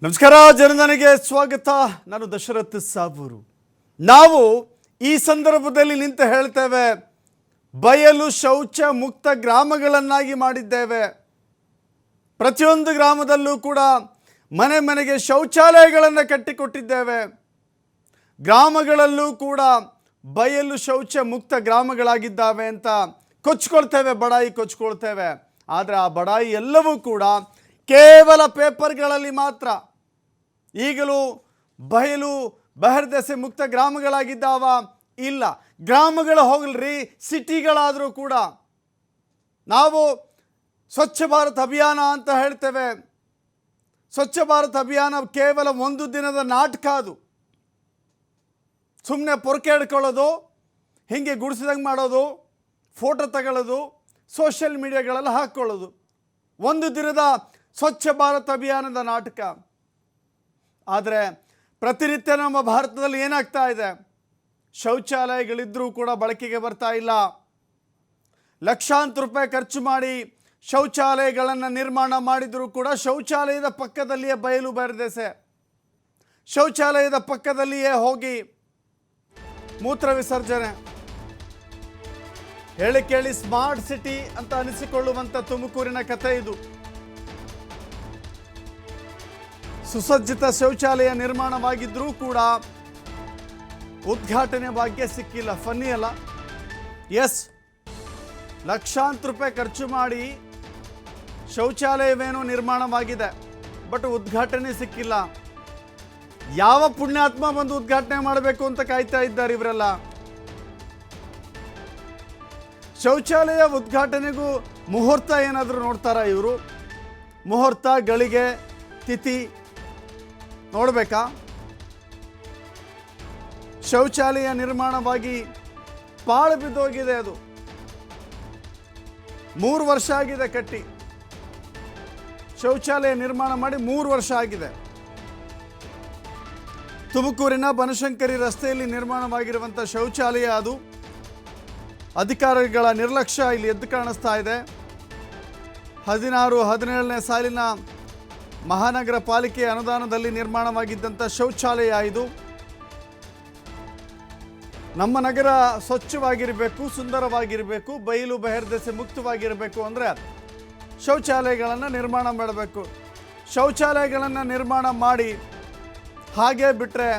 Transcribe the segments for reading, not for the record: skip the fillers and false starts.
ನಮಸ್ಕಾರ ಜನಧನಿಗೆ ಸ್ವಾಗತ. ನಾನು ದಶರಥ್ ಸಾಬೂರು. ನಾವು ಈ ಸಂದರ್ಭದಲ್ಲಿ ನಿಂತು ಹೇಳ್ತೇವೆ, ಬಯಲು ಶೌಚ ಮುಕ್ತ ಗ್ರಾಮಗಳನ್ನಾಗಿ ಮಾಡಿದ್ದೇವೆ. ಪ್ರತಿಯೊಂದು ಗ್ರಾಮದಲ್ಲೂ ಕೂಡ ಮನೆ ಮನೆಗೆ ಶೌಚಾಲಯಗಳನ್ನು ಕಟ್ಟಿಕೊಟ್ಟಿದ್ದೇವೆ. ಗ್ರಾಮಗಳಲ್ಲೂ ಕೂಡ ಬಯಲು ಶೌಚ ಮುಕ್ತ ಗ್ರಾಮಗಳಾಗಿದ್ದಾವೆ ಅಂತ ಕೊಚ್ಕೊಳ್ತೇವೆ, ಬಡಾಯಿ ಕೊಚ್ಕೊಳ್ತೇವೆ. ಆದರೆ ಆ ಬಡಾಯಿ ಎಲ್ಲವೂ ಕೂಡ ಕೇವಲ ಪೇಪರ್ಗಳಲ್ಲಿ ಮಾತ್ರ. ಈಗಲೂ ಬಯಲು ಬಹಿರ್ದೆಸೆ ಮುಕ್ತ ಗ್ರಾಮಗಳಾಗಿದ್ದಾವ? ಇಲ್ಲ. ಗ್ರಾಮಗಳು ಹೋಗಲ್ರಿ, ಸಿಟಿಗಳಾದರೂ ಕೂಡ ನಾವು ಸ್ವಚ್ಛ ಭಾರತ್ ಅಭಿಯಾನ ಅಂತ ಹೇಳ್ತೇವೆ. ಸ್ವಚ್ಛ ಭಾರತ್ ಅಭಿಯಾನ ಕೇವಲ ಒಂದು ದಿನದ ನಾಟಕ. ಅದು ಸುಮ್ಮನೆ ಪೊರಕೆ ಹಿಡ್ಕೊಳ್ಳೋದು, ಹೀಗೆ ಗುಡಿಸಿದಂಗೆ ಮಾಡೋದು, ಫೋಟೋ ತಗೊಳ್ಳೋದು, ಸೋಷಿಯಲ್ ಮೀಡಿಯಾಗಳೆಲ್ಲ ಹಾಕ್ಕೊಳ್ಳೋದು. ಒಂದು ದಿನದ ಸ್ವಚ್ಛ ಭಾರತ್ ಅಭಿಯಾನದ ನಾಟಕ. ಆದರೆ ಪ್ರತಿನಿತ್ಯ ನಮ್ಮ ಭಾರತದಲ್ಲಿ ಏನಾಗ್ತಾ ಇದೆ? ಶೌಚಾಲಯಗಳಿದ್ದರೂ ಕೂಡ ಬಳಕೆಗೆ ಬರ್ತಾ ಇಲ್ಲ. ಲಕ್ಷಾಂತರ ರೂಪಾಯಿ ಖರ್ಚು ಮಾಡಿ ಶೌಚಾಲಯಗಳನ್ನು ನಿರ್ಮಾಣ ಮಾಡಿದರೂ ಕೂಡ ಶೌಚಾಲಯದ ಪಕ್ಕದಲ್ಲಿಯೇ ಬಯಲು ಬಹಿರ್ದೆಸೆ, ಶೌಚಾಲಯದ ಪಕ್ಕದಲ್ಲಿಯೇ ಹೋಗಿ ಮೂತ್ರ ವಿಸರ್ಜನೆ. ಹೇಳಿ ಕೇಳಿ ಸ್ಮಾರ್ಟ್ ಸಿಟಿ ಅಂತ ಅನಿಸಿಕೊಳ್ಳುವಂಥ ತುಮಕೂರಿನ ಕಥೆ ಇದು. ಸುಸಜ್ಜಿತ ಶೌಚಾಲಯ ನಿರ್ಮಾಣವಾಗಿದ್ದರೂ ಕೂಡ ಉದ್ಘಾಟನೆ ಭಾಗ್ಯ ಸಿಕ್ಕಿಲ್ಲ. ಫನ್ನಿ ಅಲ್ಲ? ಎಸ್, ಲಕ್ಷಾಂತರ ರೂಪಾಯಿ ಖರ್ಚು ಮಾಡಿ ಶೌಚಾಲಯವೇನೋ ನಿರ್ಮಾಣವಾಗಿದೆ, ಬಟ್ ಉದ್ಘಾಟನೆ ಸಿಕ್ಕಿಲ್ಲ. ಯಾವ ಪುಣ್ಯಾತ್ಮ ಬಂದು ಉದ್ಘಾಟನೆ ಮಾಡಬೇಕು ಅಂತ ಕಾಯ್ತಾ ಇದ್ದಾರೆ ಇವರೆಲ್ಲ. ಶೌಚಾಲಯ ಉದ್ಘಾಟನೆಗೂ ಮುಹೂರ್ತ ಏನಾದರೂ ನೋಡ್ತಾರಾ ಇವರು? ಮುಹೂರ್ತ, ಗಳಿಗೆ, ತಿಥಿ ನೋಡಬೇಕಾ? ಶೌಚಾಲಯ ನಿರ್ಮಾಣವಾಗಿ ಪಾಳು ಬಿದ್ದೋಗಿದೆ. ಅದು 3 ವರ್ಷ ಆಗಿದೆ ಕಟ್ಟಿ. ಶೌಚಾಲಯ ನಿರ್ಮಾಣ ಮಾಡಿ 3 ವರ್ಷ ಆಗಿದೆ. ತುಮಕೂರಿನ ಬನಶಂಕರಿ ರಸ್ತೆಯಲ್ಲಿ ನಿರ್ಮಾಣವಾಗಿರುವಂಥ ಶೌಚಾಲಯ ಅದು. ಅಧಿಕಾರಿಗಳ ನಿರ್ಲಕ್ಷ್ಯ ಇಲ್ಲಿ ಎದ್ದು ಕಾಣಿಸ್ತಾ ಇದೆ. 16-17ನೇ ಸಾಲಿನ ಮಹಾನಗರ ಪಾಲಿಕೆ ಅನುದಾನದಲ್ಲಿ ನಿರ್ಮಾಣವಾಗಿದ್ದಂಥ ಶೌಚಾಲಯ ಇದು. ನಮ್ಮ ನಗರ ಸ್ವಚ್ಛವಾಗಿರಬೇಕು, ಸುಂದರವಾಗಿರಬೇಕು, ಬಯಲು ಬಹಿರ್ದೆಸೆ ಮುಕ್ತವಾಗಿರಬೇಕು ಅಂದರೆ ಶೌಚಾಲಯಗಳನ್ನು ನಿರ್ಮಾಣ ಮಾಡಬೇಕು. ಶೌಚಾಲಯಗಳನ್ನು ನಿರ್ಮಾಣ ಮಾಡಿ ಹಾಗೆ ಬಿಟ್ಟರೆ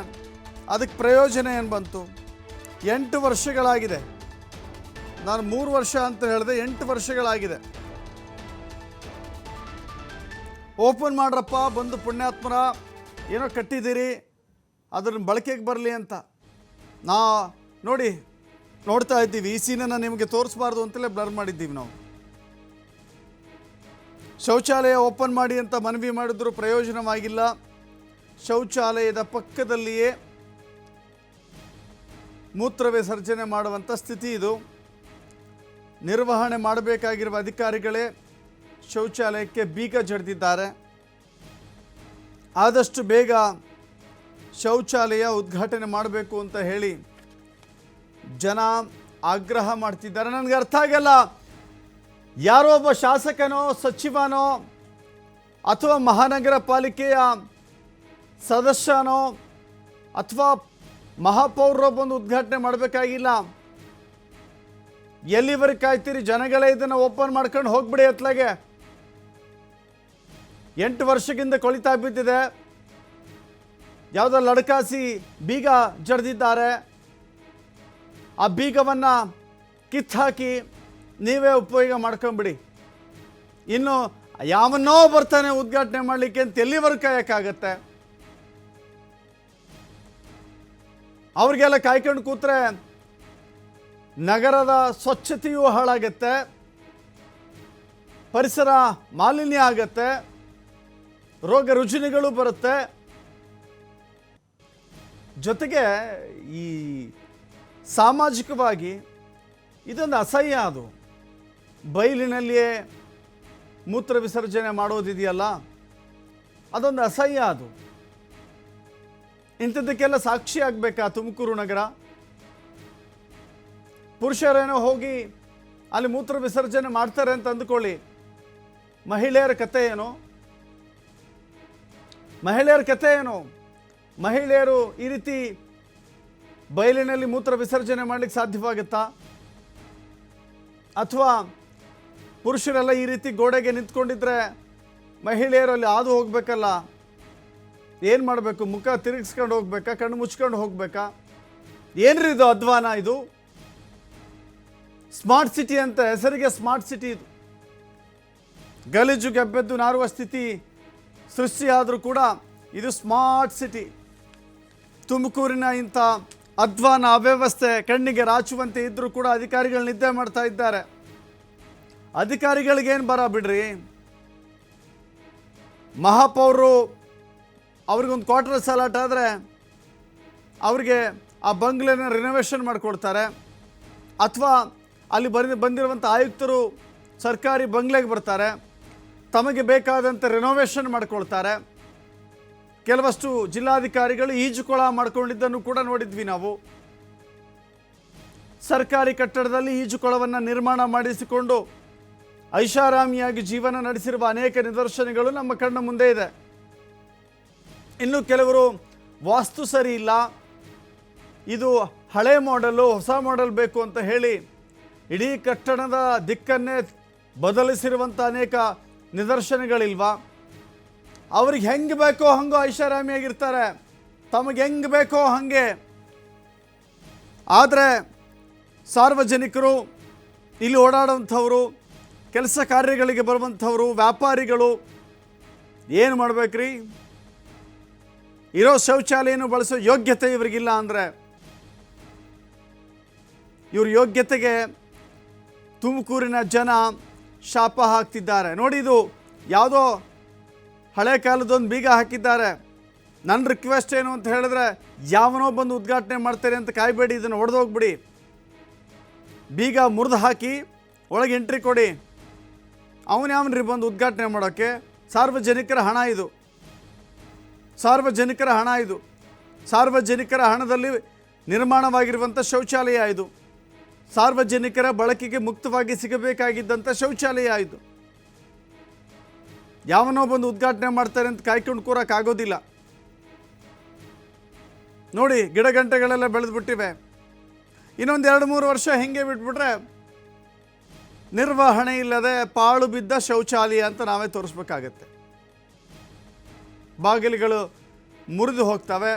ಅದಕ್ಕೆ ಪ್ರಯೋಜನ ಏನು ಬಂತು? 8 ವರ್ಷಗಳಾಗಿದೆ. ನಾನು 3 ವರ್ಷ ಅಂತ ಹೇಳಿದೆ, 8 ವರ್ಷಗಳಾಗಿದೆ. ಓಪನ್ ಮಾಡ್ರಪ್ಪ, ಬಂದು ಪುಣ್ಯಾತ್ಮರ ಏನೋ ಕಟ್ಟಿದ್ದೀರಿ, ಅದನ್ನು ಬಳಕೆಗೆ ಬರಲಿ ಅಂತ ನೋಡ್ತಾ ಇದ್ದೀವಿ. ಈ ಸೀನನ್ನು ನಿಮಗೆ ತೋರಿಸ್ಬಾರ್ದು ಅಂತಲೇ ಬ್ಲರ್ ಮಾಡಿದ್ದೀವಿ ನಾವು. ಶೌಚಾಲಯ ಓಪನ್ ಮಾಡಿ ಅಂತ ಮನವಿ ಮಾಡಿದ್ರು ಪ್ರಯೋಜನವಾಗಿಲ್ಲ. ಶೌಚಾಲಯದ ಪಕ್ಕದಲ್ಲಿಯೇ ಮೂತ್ರ ವಿಸರ್ಜನೆ ಮಾಡುವಂಥ ಸ್ಥಿತಿ ಇದು. ನಿರ್ವಹಣೆ ಮಾಡಬೇಕಾಗಿರುವ ಅಧಿಕಾರಿಗಳೇ ಶೌಚಾಲಯಕ್ಕೆ ಬೀಗ ಜಡಿದಿದ್ದಾರೆ. ಆದಷ್ಟು ಬೇಗ ಶೌಚಾಲಯ ಉದ್ಘಾಟನೆ ಮಾಡಬೇಕು ಅಂತ ಹೇಳಿ ಜನ ಆಗ್ರಹ ಮಾಡ್ತಿದ್ದಾರೆ. ನನಗೆ ಅರ್ಥ ಆಗಲ್ಲ, ಯಾರೋ ಒಬ್ಬ ಶಾಸಕನೋ ಸಚಿವನೋ ಅಥವಾ ಮಹಾನಗರ ಪಾಲಿಕೆಯ ಸದಸ್ಯನೋ ಅಥವಾ ಮಹಾಪೌರರೋ ಬಂದು ಉದ್ಘಾಟನೆ ಮಾಡಬೇಕಾಗಿಲ್ಲ. ಎಲ್ಲಿವರೆಗೆ ಕಾಯ್ತೀರಿ? ಜನಗಳೇ ಇದನ್ನು ಓಪನ್ ಮಾಡ್ಕೊಂಡು ಹೋಗ್ಬಿಡಿ ಎತ್ಲಾಗೆ. 8 ವರ್ಷಕ್ಕಿಂತ ಕೊಳಿತಾ ಬಿದ್ದಿದೆ. ಯಾವುದೋ ಲಡಕಾಸಿ ಬೀಗ ಜಡಿದಿದ್ದಾರೆ. ಆ ಬೀಗವನ್ನು ಕಿತ್ತಾಕಿ ನೀವೇ ಉಪಯೋಗ ಮಾಡ್ಕೊಂಬಿಡಿ. ಇನ್ನು ಯಾವನ್ನೋ ಬರ್ತಾನೆ ಉದ್ಘಾಟನೆ ಮಾಡಲಿಕ್ಕೆ ಅಂತ ಎಲ್ಲಿವರೆಗೆ ಕಾಯೋಕ್ಕಾಗತ್ತೆ? ಅವ್ರಿಗೆಲ್ಲ ಕಾಯ್ಕೊಂಡು ಕೂತ್ರೆ ನಗರದ ಸ್ವಚ್ಛತೆಯೂ ಹಾಳಾಗತ್ತೆ, ಪರಿಸರ ಮಾಲಿನ್ಯ ಆಗತ್ತೆ, ರೋಗ ರುಜಿನಗಳು ಬರುತ್ತೆ. ಜೊತೆಗೆ ಈ ಸಾಮಾಜಿಕವಾಗಿ ಇದೊಂದು ಅಸಹ್ಯ. ಅದು ಬಯಲಿನಲ್ಲಿಯೇ ಮೂತ್ರ ವಿಸರ್ಜನೆ ಮಾಡೋದಿದೆಯಲ್ಲ, ಅದೊಂದು ಅಸಹ್ಯ. ಅದು ಇಂಥದ್ದಕ್ಕೆಲ್ಲ ಸಾಕ್ಷಿ ಆಗಬೇಕಾ ತುಮಕೂರು ನಗರ? ಪುರುಷರೇನೋ ಹೋಗಿ ಅಲ್ಲಿ ಮೂತ್ರ ವಿಸರ್ಜನೆ ಮಾಡ್ತಾರೆ ಅಂತ ಅಂದ್ಕೊಳ್ಳಿ, ಮಹಿಳೆಯರ ಕತೆ ಏನು? ಮಹಿಳೆಯರ ಕಥೆ ಏನು? ಮಹಿಳೆಯರು ಈ ರೀತಿ ಬಯಲಿನಲ್ಲಿ ಮೂತ್ರ ವಿಸರ್ಜನೆ ಮಾಡಲಿಕ್ಕೆ ಸಾಧ್ಯವಾಗುತ್ತಾ? ಅಥವಾ ಪುರುಷರೆಲ್ಲ ಈ ರೀತಿ ಗೋಡೆಗೆ ನಿಂತ್ಕೊಂಡಿದ್ರೆ ಮಹಿಳೆಯರು ಅಲ್ಲಿ ಹಾದು ಹೋಗ್ಬೇಕಲ್ಲ, ಏನು ಮಾಡಬೇಕು? ಮುಖ ತಿರುಗಿಸ್ಕೊಂಡು ಹೋಗ್ಬೇಕಾ? ಕಣ್ಣು ಮುಚ್ಕೊಂಡು ಹೋಗ್ಬೇಕಾ? ಏನ್ರಿ ಇದು ಅಧ್ವಾನ? ಇದು ಸ್ಮಾರ್ಟ್ ಸಿಟಿ ಅಂತ ಹೆಸರಿಗೆ ಸ್ಮಾರ್ಟ್ ಸಿಟಿ. ಇದು ಗಲೀಜು ಗೆಬ್ಬೆದ್ದು ನಾರುವ ಸ್ಥಿತಿ ಸೃಷ್ಟಿಯಾದರೂ ಕೂಡ ಇದು ಸ್ಮಾರ್ಟ್ ಸಿಟಿ. ತುಮಕೂರಿನ ಇಂಥ ಅಧ್ವಾನ ಅವ್ಯವಸ್ಥೆ ಕಣ್ಣಿಗೆ ರಾಚುವಂತೆ ಇದ್ದರೂ ಕೂಡ ಅಧಿಕಾರಿಗಳು ನಿದ್ದೆ ಮಾಡ್ತಾ ಇದ್ದಾರೆ. ಅಧಿಕಾರಿಗಳಿಗೇನು ಬರ ಬಿಡ್ರಿ. ಮಹಾಪೌರರು ಅವ್ರಿಗೊಂದು ಕ್ವಾರ್ಟರ್ಸ್ ಅಲಾಟ್ ಆದರೆ ಅವ್ರಿಗೆ ಆ ಬಂಗ್ಲೆನ ರಿನೋವೇಷನ್ ಮಾಡಿಕೊಡ್ತಾರೆ, ಅಥವಾ ಅಲ್ಲಿ ಬಂದಿರುವಂಥ ಆಯುಕ್ತರು ಸರ್ಕಾರಿ ಬಂಗ್ಲೆಗೆ ಬರ್ತಾರೆ, ತಮಗೆ ಬೇಕಾದಂಥ ರಿನೋವೇಷನ್ ಮಾಡಿಕೊಳ್ತಾರೆ. ಕೆಲವಷ್ಟು ಜಿಲ್ಲಾಧಿಕಾರಿಗಳು ಈಜುಕೊಳ ಮಾಡ್ಕೊಂಡಿದ್ದನ್ನು ಕೂಡ ನೋಡಿದ್ವಿ ನಾವು. ಸರ್ಕಾರಿ ಕಟ್ಟಡದಲ್ಲಿ ಈಜುಕೊಳವನ್ನು ನಿರ್ಮಾಣ ಮಾಡಿಸಿಕೊಂಡು ಐಷಾರಾಮಿಯಾಗಿ ಜೀವನ ನಡೆಸಿರುವ ಅನೇಕ ನಿದರ್ಶನಗಳು ನಮ್ಮ ಕಣ್ಣ ಮುಂದೆ ಇದೆ. ಇನ್ನು ಕೆಲವರು ವಾಸ್ತು ಸರಿ ಇಲ್ಲ, ಇದು ಹಳೆ ಮಾಡೆಲ್ಲು, ಹೊಸ ಮಾಡೆಲ್ ಬೇಕು ಅಂತ ಹೇಳಿ ಇಡೀ ಕಟ್ಟಡದ ದಿಕ್ಕನ್ನೇ ಬದಲಿಸಿರುವಂಥ ಅನೇಕ ನಿದರ್ಶನಗಳಿಲ್ವಾ? ಅವ್ರಿಗೆ ಹೆಂಗೆ ಬೇಕೋ ಹಂಗೋ ಐಷಾರಾಮಿಯಾಗಿರ್ತಾರೆ, ತಮಗೆ ಹೆಂಗೆ ಬೇಕೋ ಹಾಗೆ. ಆದರೆ ಸಾರ್ವಜನಿಕರು, ಇಲ್ಲಿ ಓಡಾಡುವಂಥವರು, ಕೆಲಸ ಕಾರ್ಯಗಳಿಗೆ ಬರುವಂಥವರು, ವ್ಯಾಪಾರಿಗಳು ಏನು ಮಾಡಬೇಕ್ರಿ? ಇರೋ ಶೌಚಾಲಯನ ಬಳಸೋ ಯೋಗ್ಯತೆ ಇವರಿಗಿಲ್ಲ ಅಂದರೆ ಇವ್ರ ಯೋಗ್ಯತೆಗೆ ತುಮಕೂರಿನ ಜನ ಶಾಪ ಹಾಕ್ತಿದ್ದಾರೆ. ನೋಡಿ, ಇದು ಯಾವುದೋ ಹಳೆ ಕಾಲದೊಂದು ಬೀಗ ಹಾಕಿದ್ದಾರೆ. ನನ್ನ ರಿಕ್ವೆಸ್ಟ್ ಏನು ಅಂತ ಹೇಳಿದ್ರೆ, ಯಾವನೋ ಬಂದು ಉದ್ಘಾಟನೆ ಮಾಡ್ತಾರೆ ಅಂತ ಕಾಯಬೇಡಿ, ಇದನ್ನು ಹೊಡೆದೋಗ್ಬಿಡಿ. ಬೀಗ ಮುರಿದು ಹಾಕಿ ಒಳಗೆ ಎಂಟ್ರಿ ಕೊಡಿ. ಅವನ್ಯಾವನ್ರಿ ಬಂದು ಉದ್ಘಾಟನೆ ಮಾಡೋಕ್ಕೆ? ಸಾರ್ವಜನಿಕರ ಹಣ ಇದು, ಸಾರ್ವಜನಿಕರ ಹಣ ಇದು. ಸಾರ್ವಜನಿಕರ ಹಣದಲ್ಲಿ ನಿರ್ಮಾಣವಾಗಿರುವಂಥ ಶೌಚಾಲಯ ಇದು. ಸಾರ್ವಜನಿಕರ ಬಳಕೆಗೆ ಮುಕ್ತವಾಗಿ ಸಿಗಬೇಕಾಗಿದ್ದಂಥ ಶೌಚಾಲಯ ಇದು. ಯಾವನೋ ಬಂದು ಉದ್ಘಾಟನೆ ಮಾಡ್ತಾರೆ ಅಂತ ಕಾಯ್ಕೊಂಡು ಕೂರಕ್ಕಾಗೋದಿಲ್ಲ. ನೋಡಿ, ಗಿಡಗಂಟೆಗಳೆಲ್ಲ ಬೆಳೆದ್ಬಿಟ್ಟಿವೆ. ಇನ್ನೊಂದು 2-3 ವರ್ಷ ಹೆಂಗೆ ಬಿಟ್ಬಿಟ್ರೆ ನಿರ್ವಹಣೆ ಇಲ್ಲದೆ ಪಾಳು ಬಿದ್ದ ಶೌಚಾಲಯ ಅಂತ ನಾವೇ ತೋರಿಸ್ಬೇಕಾಗತ್ತೆ. ಬಾಗಿಲುಗಳು ಮುರಿದು ಹೋಗ್ತವೆ,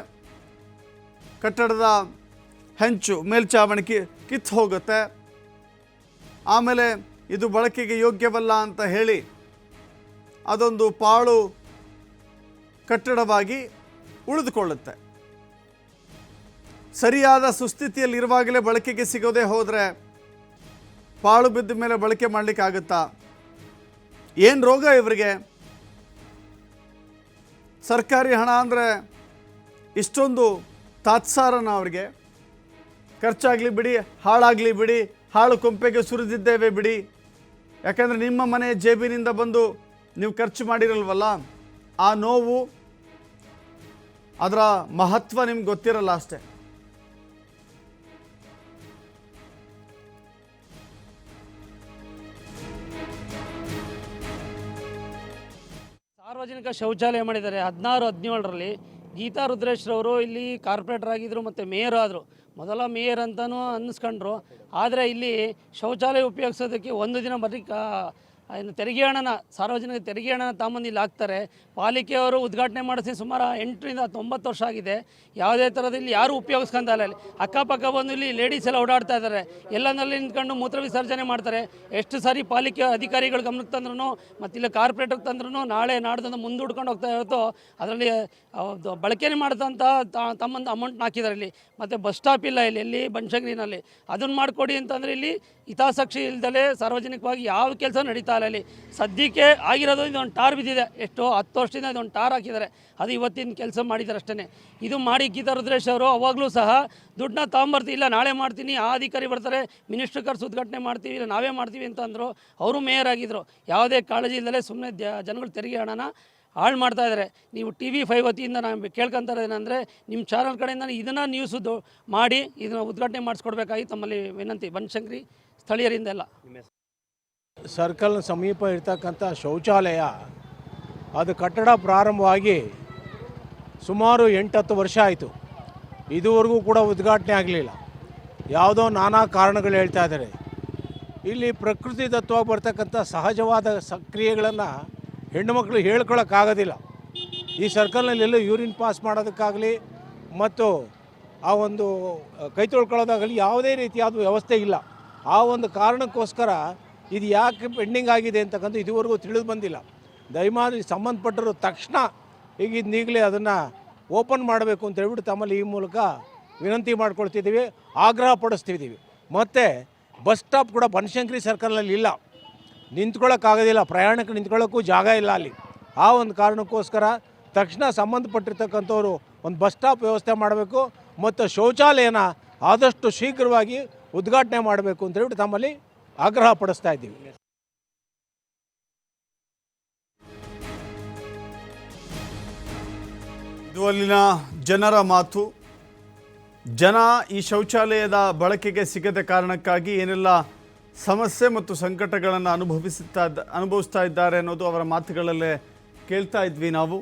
ಕಟ್ಟಡದ ಹೆಂಚು ಮೇಲ್ಚಾವಣಿ ಕಿತ್ತು ಹೋಗುತ್ತೆ. ಆಮೇಲೆ ಇದು ಬಳಕೆಗೆ ಯೋಗ್ಯವಲ್ಲ ಅಂತ ಹೇಳಿ ಅದೊಂದು ಪಾಳು ಕಟ್ಟಡವಾಗಿ ಉಳಿದುಕೊಳ್ಳುತ್ತೆ. ಸರಿಯಾದ ಸುಸ್ಥಿತಿಯಲ್ಲಿರುವಾಗಲೇ ಬಳಕೆಗೆ ಸಿಗೋದೇ ಹೋದರೆ ಪಾಳು ಬಿದ್ದ ಮೇಲೆ ಬಳಕೆ ಮಾಡಲಿಕ್ಕಾಗುತ್ತಾ? ಏನು ರೋಗ ಇವರಿಗೆ? ಸರ್ಕಾರಿ ಹಣ ಅಂದರೆ ಇಷ್ಟೊಂದು ತಾತ್ಸಾರನ ಅವರಿಗೆ? ಖರ್ಚಾಗಲಿ ಬಿಡಿ, ಹಾಳಾಗಲಿ ಬಿಡಿ, ಹಾಳು ಕೊಂಪೆಗೆ ಸುರಿದಿದ್ದೇವೆ ಬಿಡಿ. ಯಾಕಂದರೆ ನಿಮ್ಮ ಮನೆ ಜೇಬಿನಿಂದ ಬಂದು ನೀವು ಖರ್ಚು ಮಾಡಿರಲ್ವಲ್ಲ, ಆ ನೋವು, ಅದರ ಮಹತ್ವ ನಿಮ್ಗೆ ಗೊತ್ತಿರಲ್ಲ ಅಷ್ಟೇ. ಸಾರ್ವಜನಿಕ ಶೌಚಾಲಯ ಮಾಡಿದ್ದಾರೆ 16-17ರಲ್ಲಿ. ಗೀತಾ ರುದ್ರೇಶ್ರವರು ಇಲ್ಲಿ ಕಾರ್ಪೊರೇಟರ್ ಆಗಿದ್ದರು ಮತ್ತು ಮೇಯರ್ ಆದರು. ಮೊದಲ ಮೇಯರ್ ಅಂತಲೂ ಅನ್ನಿಸ್ಕೊಂಡ್ರು. ಆದರೆ ಇಲ್ಲಿ ಶೌಚಾಲಯ ಉಪಯೋಗಿಸೋದಕ್ಕೆ ಒಂದು ದಿನ ಬರೀ ಏನು ತೆರಿಗೆ ಹಣನ, ಸಾರ್ವಜನಿಕ ತೆರಿಗೆ ಹಣನ ತಾಂಬಂದು ಇಲ್ಲಿ ಹಾಕ್ತಾರೆ. ಪಾಲಿಕೆಯವರು ಉದ್ಘಾಟನೆ ಮಾಡಿಸಿ ಸುಮಾರು 8-9 ವರ್ಷ ಆಗಿದೆ. ಯಾವುದೇ ಥರದ ಇಲ್ಲಿ ಯಾರೂ ಉಪಯೋಗಿಸ್ಕೊಂತ ಇಲ್ಲ. ಅಕ್ಕಪಕ್ಕ ಬಂದು ಇಲ್ಲಿ ಲೇಡೀಸ್ ಎಲ್ಲ ಓಡಾಡ್ತಾ ಇದ್ದಾರೆ. ಎಲ್ಲನಲ್ಲಿ ನಿಂತ್ಕೊಂಡು ಮೂತ್ರ ವಿಸರ್ಜನೆ ಮಾಡ್ತಾರೆ. ಎಷ್ಟು ಸಾರಿ ಪಾಲಿಕೆ ಅಧಿಕಾರಿಗಳು ಗಮನಕ್ಕೆ ತಂದ್ರೂ ಮತ್ತು ಇಲ್ಲ ಕಾರ್ಪೊರೇಟ್ರಿಗೆ ತಂದ್ರೂ ನಾಳೆ ನಾಡ್ದಂದು ಮುಂದೂಡ್ಕೊಂಡು ಹೋಗ್ತಾ ಇರುತ್ತೋ ಅದರಲ್ಲಿ ಬಳಕೆನೇ ಮಾಡಿದಂಥ ತಮ್ಮಂದು ಅಮೌಂಟ್ನ ಹಾಕಿದ್ದಾರೆ ಇಲ್ಲಿ. ಮತ್ತು ಬಸ್ ಸ್ಟಾಪ್ ಇಲ್ಲ ಇಲ್ಲಿ, ಎಲ್ಲಿ ಬನಶಂಕರಿನಲ್ಲಿ. ಅದನ್ನು ಮಾಡಿಕೊಡಿ ಅಂತಂದರೆ ಇಲ್ಲಿ ಹಿತಾಸಕ್ತಿ ಇಲ್ದಲೇ ಸಾರ್ವಜನಿಕವಾಗಿ ಯಾವ ಕೆಲಸ ನಡೀತಾ ಇಲ್ಲ ಇಲ್ಲಿ. ಸದ್ಯಕ್ಕೆ ಆಗಿರೋದು ಇದೊಂದು ಟಾರ್ ಬಿದ್ದಿದೆ. ಎಷ್ಟೋ 10 ವರ್ಷದಿಂದ ಇದೊಂದು ಟಾರ್ ಹಾಕಿದ್ದಾರೆ. ಅದು ಇವತ್ತಿನ ಕೆಲಸ ಮಾಡಿದ್ದಾರೆ ಅಷ್ಟೇ. ಇದು ಮಾಡಿ ಗೀತಾ ರುದ್ರೇಶ್ ಅವರು ಅವಾಗಲೂ ಸಹ ದುಡ್ಡನ್ನ ತೊಗೊಂಬರ್ತೀವಿ, ಇಲ್ಲ ನಾಳೆ ಮಾಡ್ತೀನಿ, ಆ ಅಧಿಕಾರಿ ಬರ್ತಾರೆ, ಮಿನಿಸ್ಟ್ರ್ ಕರ್ಸಿ ಉದ್ಘಾಟನೆ ಮಾಡ್ತೀವಿ, ಇಲ್ಲ ನಾವೇ ಮಾಡ್ತೀವಿ ಅಂತಂದರು. ಅವರು ಮೇಯರ್ ಆಗಿದ್ದರು. ಯಾವುದೇ ಕಾಳಜಿ ಇಲ್ಲದೆ ಸುಮ್ಮನೆ ಜನಗಳು ತೆರಿಗೆ ಹಣನ ಹಾಳು ಮಾಡ್ತಾ ಇದ್ದಾರೆ. ನೀವು TV5 ವತಿಯಿಂದ ನಾನು ಕೇಳ್ಕೊತಾರೆ ಏನಂದರೆ, ನಿಮ್ಮ ಚಾನಲ್ ಕಡೆಯಿಂದ ಇದನ್ನು ನ್ಯೂಸು ಮಾಡಿ ಇದನ್ನು ಉದ್ಘಾಟನೆ ಮಾಡಿಸ್ಕೊಡ್ಬೇಕಾಗಿ ತಮ್ಮಲ್ಲಿ ವಿನಂತಿ. ಬನಶಂಕರಿ ಸ್ಥಳೀಯರಿಂದೆಲ್ಲ. ಸರ್ಕಲ್ ಸಮೀಪ ಇರ್ತಕ್ಕಂಥ ಶೌಚಾಲಯ ಅದು ಕಟ್ಟಡ ಪ್ರಾರಂಭವಾಗಿ ಸುಮಾರು 8-10 ವರ್ಷ ಆಯಿತು, ಇದುವರೆಗೂ ಕೂಡ ಉದ್ಘಾಟನೆ ಆಗಲಿಲ್ಲ. ಯಾವುದೋ ನಾನಾ ಕಾರಣಗಳು ಹೇಳ್ತಾ ಇದ್ದಾರೆ. ಇಲ್ಲಿ ಪ್ರಕೃತಿ ದತ್ತವಾಗಿ ಬರ್ತಕ್ಕಂಥ ಸಹಜವಾದ ಕ್ರಿಯೆಗಳನ್ನು ಹೆಣ್ಣುಮಕ್ಕಳು ಹೇಳ್ಕೊಳ್ಳೋಕ್ಕಾಗೋದಿಲ್ಲ. ಈ ಸರ್ಕಲ್ನಲ್ಲಿ ಎಲ್ಲೂ ಯೂರಿನ್ ಪಾಸ್ ಮಾಡೋದಕ್ಕಾಗಲಿ ಮತ್ತು ಆ ಒಂದು ಕೈ ತೊಳ್ಕೊಳ್ಳೋದಾಗಲಿ ಯಾವುದೇ ರೀತಿಯಾದ ವ್ಯವಸ್ಥೆ ಇಲ್ಲ. ಆ ಒಂದು ಕಾರಣಕ್ಕೋಸ್ಕರ ಇದು ಯಾಕೆ ಪೆಂಡಿಂಗ್ ಆಗಿದೆ ಅಂತಕ್ಕಂಥ ಇದುವರೆಗೂ ತಿಳಿದು ಬಂದಿಲ್ಲ. ದಯಮಾಡಿ ಸಂಬಂಧಪಟ್ಟರು ತಕ್ಷಣ ಈಗಲೇ ಅದನ್ನು ಓಪನ್ ಮಾಡಬೇಕು ಅಂತ ಹೇಳ್ಬಿಟ್ಟು ತಮ್ಮಲ್ಲಿ ಈ ಮೂಲಕ ವಿನಂತಿ ಮಾಡ್ಕೊಳ್ತಿದ್ದೀವಿ, ಆಗ್ರಹ ಪಡಿಸ್ತಿದ್ದೀವಿ. ಮತ್ತು ಬಸ್ ಸ್ಟಾಪ್ ಕೂಡ ಬನಶಂಕರಿ ಸರ್ಕಲ್ನಲ್ಲಿ ಇಲ್ಲ, ನಿಂತ್ಕೊಳ್ಳೋಕ್ಕಾಗೋದಿಲ್ಲ, ಪ್ರಯಾಣಕ್ಕೆ ನಿಂತ್ಕೊಳ್ಳೋಕ್ಕೂ ಜಾಗ ಇಲ್ಲ ಅಲ್ಲಿ. ಆ ಒಂದು ಕಾರಣಕ್ಕೋಸ್ಕರ ತಕ್ಷಣ ಸಂಬಂಧಪಟ್ಟಿರ್ತಕ್ಕಂಥವ್ರು ಒಂದು ಬಸ್ ಸ್ಟಾಪ್ ವ್ಯವಸ್ಥೆ ಮಾಡಬೇಕು ಮತ್ತು ಶೌಚಾಲಯನ ಆದಷ್ಟು ಶೀಘ್ರವಾಗಿ ಉದ್ಘಾಟನೆ ಮಾಡಬೇಕು ಅಂತ ಹೇಳ್ಬಿಟ್ಟು ತಮ್ಮಲ್ಲಿ ಆಗ್ರಹ ಪಡಿಸ್ತಾ ಇದ್ದೀವಿ. ಇದು ಅಲ್ಲಿನ ಜನರ ಮಾತು. ಜನ ಈ ಶೌಚಾಲಯದ ಬಳಕೆಗೆ ಸಿಗದ ಕಾರಣಕ್ಕಾಗಿ ಏನೆಲ್ಲ ಸಮಸ್ಯೆ ಮತ್ತು ಸಂಕಟಗಳನ್ನು ಅನುಭವಿಸ್ತಾ ಇದ್ದಾರೆ ಅನ್ನೋದು ಅವರ ಮಾತುಗಳಲ್ಲೇ ಕೇಳ್ತಾ ಇದ್ವಿ ನಾವು.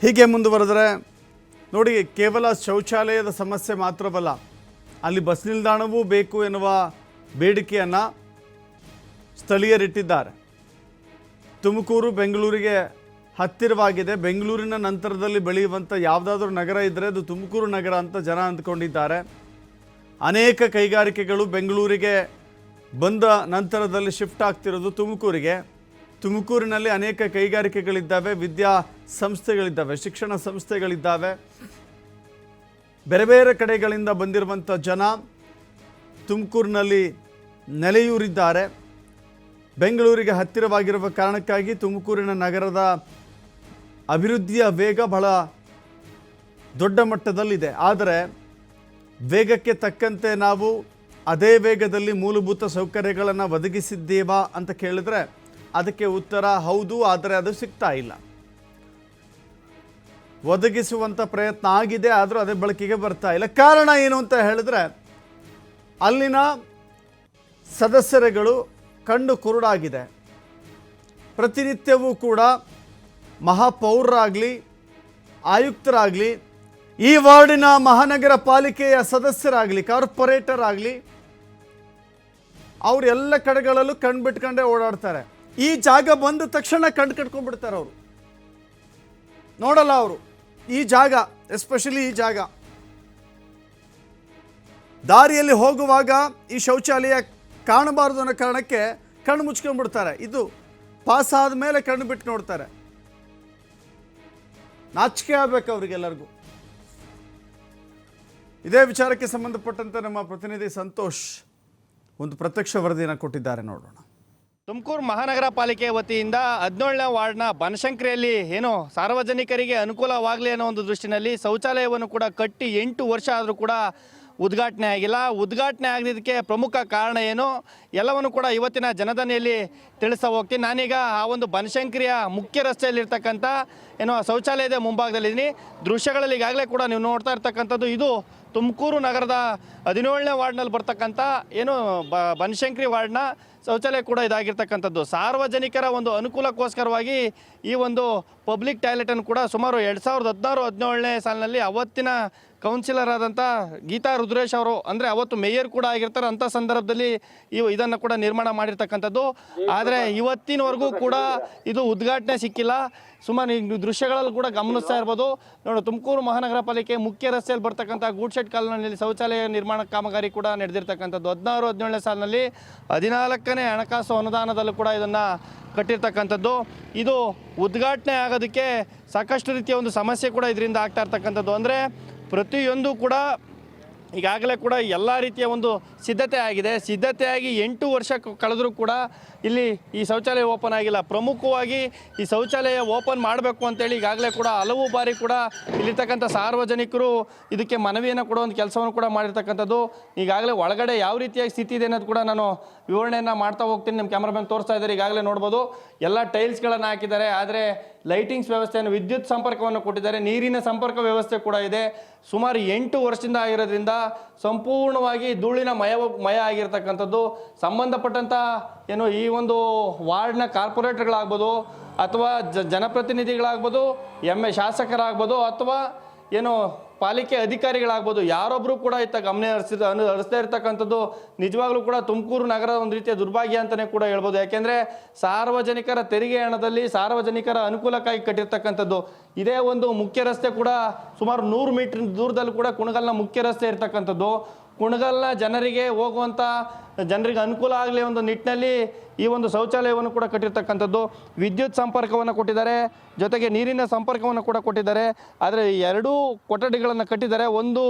ಹೀಗೆ ಮುಂದುವರೆದರೆ ನೋಡಿ, ಕೇವಲ ಶೌಚಾಲಯದ ಸಮಸ್ಯೆ ಮಾತ್ರವಲ್ಲ, ಅಲ್ಲಿ ಬಸ್ ನಿಲ್ದಾಣವೂ ಬೇಕು ಎನ್ನುವ ಬೇಡಿಕೆಯನ್ನು ಸ್ಥಳೀಯರಿಟ್ಟಿದ್ದಾರೆ. ತುಮಕೂರು ಬೆಂಗಳೂರಿಗೆ ಹತ್ತಿರವಾಗಿದೆ. ಬೆಂಗಳೂರಿನ ನಂತರದಲ್ಲಿ ಬೆಳೆಯುವಂಥ ಯಾವುದಾದ್ರೂ ನಗರ ಇದ್ದರೆ ಅದು ತುಮಕೂರು ನಗರ ಅಂತ ಜನ ಅಂದ್ಕೊಂಡಿದ್ದಾರೆ. ಅನೇಕ ಕೈಗಾರಿಕೆಗಳು ಬೆಂಗಳೂರಿಗೆ ಬಂದ ನಂತರದಲ್ಲಿ ಶಿಫ್ಟ್ ಆಗ್ತಿರೋದು ತುಮಕೂರಿಗೆ. ತುಮಕೂರಿನಲ್ಲಿ ಅನೇಕ ಕೈಗಾರಿಕೆಗಳಿದ್ದಾವೆ, ವಿದ್ಯಾ ಸಂಸ್ಥೆಗಳಿದ್ದಾವೆ, ಶಿಕ್ಷಣ ಸಂಸ್ಥೆಗಳಿದ್ದಾವೆ. ಬೇರೆ ಬೇರೆ ಕಡೆಗಳಿಂದ ಬಂದಿರುವಂಥ ಜನ ತುಮಕೂರಿನಲ್ಲಿ ನೆಲೆಯೂರಿದ್ದಾರೆ. ಬೆಂಗಳೂರಿಗೆ ಹತ್ತಿರವಾಗಿರುವ ಕಾರಣಕ್ಕಾಗಿ ತುಮಕೂರಿನ ನಗರದ ಅಭಿವೃದ್ಧಿಯ ವೇಗ ಬಹಳ ದೊಡ್ಡ ಮಟ್ಟದಲ್ಲಿದೆ. ಆದರೆ ವೇಗಕ್ಕೆ ತಕ್ಕಂತೆ ನಾವು ಅದೇ ವೇಗದಲ್ಲಿ ಮೂಲಭೂತ ಸೌಕರ್ಯಗಳನ್ನು ಒದಗಿಸಿದ್ದೇವಾ ಅಂತ ಕೇಳಿದ್ರೆ ಅದಕ್ಕೆ ಉತ್ತರ ಹೌದು, ಆದರೆ ಅದು ಸಿಗ್ತಾ ಇಲ್ಲ. ಒದಗಿಸುವಂಥ ಪ್ರಯತ್ನ ಆಗಿದೆ, ಆದರೂ ಅದೇ ಬಳಕೆಗೆ ಬರ್ತಾ ಇಲ್ಲ. ಕಾರಣ ಏನು ಅಂತ ಹೇಳಿದ್ರೆ ಅಲ್ಲಿನ ಸದಸ್ಯರುಗಳು ಕಣ್ಣು ಕುರುಡಾಗಿದೆ. ಪ್ರತಿನಿತ್ಯವೂ ಕೂಡ ಮಹಾಪೌರರಾಗಲಿ, ಆಯುಕ್ತರಾಗಲಿ, ಈ ವಾರ್ಡಿನ ಮಹಾನಗರ ಪಾಲಿಕೆಯ ಸದಸ್ಯರಾಗಲಿ, ಕಾರ್ಪೊರೇಟರ್ ಆಗಲಿ, ಅವರು ಎಲ್ಲ ಕಡೆಗಳಲ್ಲೂ ಕಣ್ಣು ಬಿಟ್ಕೊಂಡೇ ಓಡಾಡ್ತಾರೆ. ಈ ಜಾಗ ಬಂದ ತಕ್ಷಣ ಕಣ್ಣು ಕಟ್ಕೊಂಡ್ಬಿಡ್ತಾರೆ. ಅವರು ನೋಡಲ್ಲ. ಅವರು ಈ ಜಾಗ, ಎಸ್ಪೆಷಲಿ ಈ ಜಾಗ, ದಾರಿಯಲ್ಲಿ ಹೋಗುವಾಗ ಈ ಶೌಚಾಲಯ ಕಾಣಬಾರ್ದು ಅನ್ನೋ ಕಾರಣಕ್ಕೆ ಕಣ್ಣು ಮುಚ್ಕೊಂಡ್ಬಿಡ್ತಾರೆ. ಇದು ಪಾಸ್ ಆದ ಮೇಲೆ ಕಣ್ಣು ಬಿಟ್ಟು ನೋಡ್ತಾರೆ. ನಾಚಿಕೆ ಆಗಬೇಕು ಅವರಿಗೆಲ್ಲರಿಗೂ. ಇದೇ ವಿಚಾರಕ್ಕೆ ಸಂಬಂಧಪಟ್ಟಂತೆ ನಮ್ಮ ಪ್ರತಿನಿಧಿ ಸಂತೋಷ್ ಒಂದು ಪ್ರತ್ಯಕ್ಷ ವರದಿಯನ್ನು ಕೊಟ್ಟಿದ್ದಾರೆ, ನೋಡೋಣ. ತುಮಕೂರು ಮಹಾನಗರ ಪಾಲಿಕೆ ವತಿಯಿಂದ 17ನೇ ವಾರ್ಡ್ನ ಬನಶಂಕರಿಯಲ್ಲಿ ಏನು ಸಾರ್ವಜನಿಕರಿಗೆ ಅನುಕೂಲವಾಗಲಿ ಅನ್ನೋ ಒಂದು ದೃಷ್ಟಿನಲ್ಲಿ ಶೌಚಾಲಯವನ್ನು ಕೂಡ ಕಟ್ಟಿ 8 ವರ್ಷ ಆದರೂ ಕೂಡ ಉದ್ಘಾಟನೆ ಆಗಿಲ್ಲ. ಉದ್ಘಾಟನೆ ಆಗದಿದ್ದಕ್ಕೆ ಪ್ರಮುಖ ಕಾರಣ ಏನು ಎಲ್ಲವನ್ನು ಕೂಡ ಇವತ್ತಿನ ಜನಧನಿಯಲ್ಲಿ ತಿಳಿಸ್ತಾ ಹೋಗ್ತೀನಿ. ನಾನೀಗ ಆ ಒಂದು ಬನಶಂಕರಿಯ ಮುಖ್ಯ ರಸ್ತೆಯಲ್ಲಿರ್ತಕ್ಕಂಥ ಏನು ಶೌಚಾಲಯದ ಮುಂಭಾಗದಲ್ಲಿದ್ದೀನಿ. ದೃಶ್ಯಗಳಲ್ಲಿ ಈಗಾಗಲೇ ಕೂಡ ನೀವು ನೋಡ್ತಾ ಇರ್ತಕ್ಕಂಥದ್ದು ಇದು ತುಮಕೂರು ನಗರದ 17ನೇ ವಾರ್ಡ್ನಲ್ಲಿ ಬರ್ತಕ್ಕಂಥ ಏನು ಬನಶಂಕರಿ ವಾರ್ಡ್ನ ಶೌಚಾಲಯ ಕೂಡ ಇದಾಗಿರ್ತಕ್ಕಂಥದ್ದು. ಸಾರ್ವಜನಿಕರ ಒಂದು ಅನುಕೂಲಕ್ಕೋಸ್ಕರವಾಗಿ ಈ ಒಂದು ಪಬ್ಲಿಕ್ ಟಾಯ್ಲೆಟನ್ನು ಕೂಡ ಸುಮಾರು 2016-17ನೇ ಸಾಲಿನಲ್ಲಿ ಅವತ್ತಿನ ಕೌನ್ಸಿಲರ್ ಆದಂಥ ಗೀತಾ ರುದ್ರೇಶ್ ಅವರು, ಅಂದರೆ ಅವತ್ತು ಮೇಯರ್ ಕೂಡ ಆಗಿರ್ತಾರೆ, ಅಂಥ ಸಂದರ್ಭದಲ್ಲಿ ಇದನ್ನು ಕೂಡ ನಿರ್ಮಾಣ ಮಾಡಿರ್ತಕ್ಕಂಥದ್ದು. ಆದರೆ ಇವತ್ತಿನವರೆಗೂ ಕೂಡ ಇದು ಉದ್ಘಾಟನೆ ಸಿಕ್ಕಿಲ್ಲ. ಸುಮಾರು ದೃಶ್ಯಗಳಲ್ಲಿ ಕೂಡ ಗಮನಿಸ್ತಾ ಇರ್ಬೋದು. ನೋಡಿ, ತುಮಕೂರು ಮಹಾನಗರ ಪಾಲಿಕೆ ಮುಖ್ಯ ರಸ್ತೆಯಲ್ಲಿ ಬರ್ತಕ್ಕಂಥ ಗೂಡ್ಶೆಡ್ ಕಾಲೋನಿಯಲ್ಲಿ ಶೌಚಾಲಯ ನಿರ್ಮಾಣ ಕಾಮಗಾರಿ ಕೂಡ ನಡೆದಿರ್ತಕ್ಕಂಥದ್ದು. 16-17ನೇ ಸಾಲಿನಲ್ಲಿ 14ನೇ ಹಣಕಾಸು ಅನುದಾನದಲ್ಲೂ ಕೂಡ ಇದನ್ನು ಕಟ್ಟಿರ್ತಕ್ಕಂಥದ್ದು. ಇದು ಉದ್ಘಾಟನೆ ಆಗೋದಕ್ಕೆ ಸಾಕಷ್ಟು ರೀತಿಯ ಒಂದು ಸಮಸ್ಯೆ ಕೂಡ ಇದರಿಂದ ಆಗ್ತಾ ಇರ್ತಕ್ಕಂಥದ್ದು. ಅಂದರೆ ಪ್ರತಿಯೊಂದು ಕೂಡ ಈಗಾಗಲೇ ಕೂಡ ಎಲ್ಲ ರೀತಿಯ ಒಂದು ಸಿದ್ಧತೆ ಆಗಿದೆ. ಸಿದ್ಧತೆಯಾಗಿ 8 ವರ್ಷ ಕಳೆದರೂ ಕೂಡ ಇಲ್ಲಿ ಈ ಶೌಚಾಲಯ ಓಪನ್ ಆಗಿಲ್ಲ. ಪ್ರಮುಖವಾಗಿ ಈ ಶೌಚಾಲಯ ಓಪನ್ ಮಾಡಬೇಕು ಅಂತೇಳಿ ಈಗಾಗಲೇ ಕೂಡ ಹಲವು ಬಾರಿ ಕೂಡ ಇಲ್ಲಿರ್ತಕ್ಕಂಥ ಸಾರ್ವಜನಿಕರು ಇದಕ್ಕೆ ಮನವಿಯನ್ನು ಕೊಡೋ ಒಂದು ಕೆಲಸವನ್ನು ಕೂಡ ಮಾಡಿರ್ತಕ್ಕಂಥದ್ದು. ಈಗಾಗಲೇ ಒಳಗಡೆ ಯಾವ ರೀತಿಯಾಗಿ ಸ್ಥಿತಿ ಇದೆ ಅನ್ನೋದು ಕೂಡ ನಾನು ವಿವರಣೆಯನ್ನು ಮಾಡ್ತಾ ಹೋಗ್ತೀನಿ. ನಿಮ್ಮ ಕ್ಯಾಮ್ರಾಮನ್ ತೋರಿಸ್ತಾ ಇದ್ದಾರೆ. ಈಗಾಗಲೇ ನೋಡ್ಬೋದು ಎಲ್ಲ ಟೈಲ್ಸ್ಗಳನ್ನು ಹಾಕಿದ್ದಾರೆ. ಆದರೆ ಲೈಟಿಂಗ್ಸ್ ವ್ಯವಸ್ಥೆಯನ್ನು, ವಿದ್ಯುತ್ ಸಂಪರ್ಕವನ್ನು ಕೊಟ್ಟಿದ್ದಾರೆ. ನೀರಿನ ಸಂಪರ್ಕ ವ್ಯವಸ್ಥೆ ಕೂಡ ಇದೆ. ಸುಮಾರು 8 ವರ್ಷದಿಂದ ಆಗಿರೋದ್ರಿಂದ ಸಂಪೂರ್ಣವಾಗಿ ಧೂಳಿನ ಮಯ ಆಗಿರ್ತಕ್ಕಂಥದ್ದು. ಸಂಬಂಧಪಟ್ಟಂಥ ಏನು ಈ ಒಂದು ವಾರ್ಡ್ನ ಕಾರ್ಪೊರೇಟರ್ಗಳಾಗ್ಬೋದು, ಅಥವಾ ಜನಪ್ರತಿನಿಧಿಗಳಾಗ್ಬೋದು, ಶಾಸಕರಾಗ್ಬೋದು, ಅಥವಾ ಏನು ಪಾಲಿಕೆ ಅಧಿಕಾರಿಗಳಾಗ್ಬೋದು, ಯಾರೊಬ್ಬರು ಕೂಡ ಇತ್ತ ಗಮನ ಹರಿಸ್ತಾ ಇರ್ತಕ್ಕಂಥದ್ದು ನಿಜವಾಗ್ಲೂ ಕೂಡ ತುಮಕೂರು ನಗರ ಒಂದು ರೀತಿಯ ದುರ್ಭಾಗ್ಯ ಅಂತಲೇ ಕೂಡ ಹೇಳ್ಬೋದು. ಯಾಕೆಂದರೆ ಸಾರ್ವಜನಿಕರ ತೆರಿಗೆ ಹಣದಲ್ಲಿ ಸಾರ್ವಜನಿಕರ ಅನುಕೂಲಕ್ಕಾಗಿ ಕಟ್ಟಿರ್ತಕ್ಕಂಥದ್ದು. ಇದೇ ಒಂದು ಮುಖ್ಯ ರಸ್ತೆ ಕೂಡ ಸುಮಾರು 100 ಮೀಟರ್ ದೂರದಲ್ಲಿ ಕೂಡ ಕುಣಗಲ್ನ ಮುಖ್ಯ ರಸ್ತೆ ಇರ್ತಕ್ಕಂಥದ್ದು. ಕುಣಗಲ್ನ ಜನರಿಗೆ ಹೋಗುವಂಥ ಜನರಿಗೆ ಅನುಕೂಲ ಆಗಲಿ ಒಂದು ನಿಟ್ಟಿನಲ್ಲಿ ಈ ಒಂದು ಶೌಚಾಲಯವನ್ನು ಕೂಡ ಕಟ್ಟಿರ್ತಕ್ಕಂಥದ್ದು. ವಿದ್ಯುತ್ ಸಂಪರ್ಕವನ್ನು ಕೊಟ್ಟಿದ್ದಾರೆ, ಜೊತೆಗೆ ನೀರಿನ ಸಂಪರ್ಕವನ್ನು ಕೂಡ ಕೊಟ್ಟಿದ್ದಾರೆ. ಆದರೆ 2 ಕೊಠಡಿಗಳನ್ನು ಕಟ್ಟಿದ್ದಾರೆ. ಒಂದು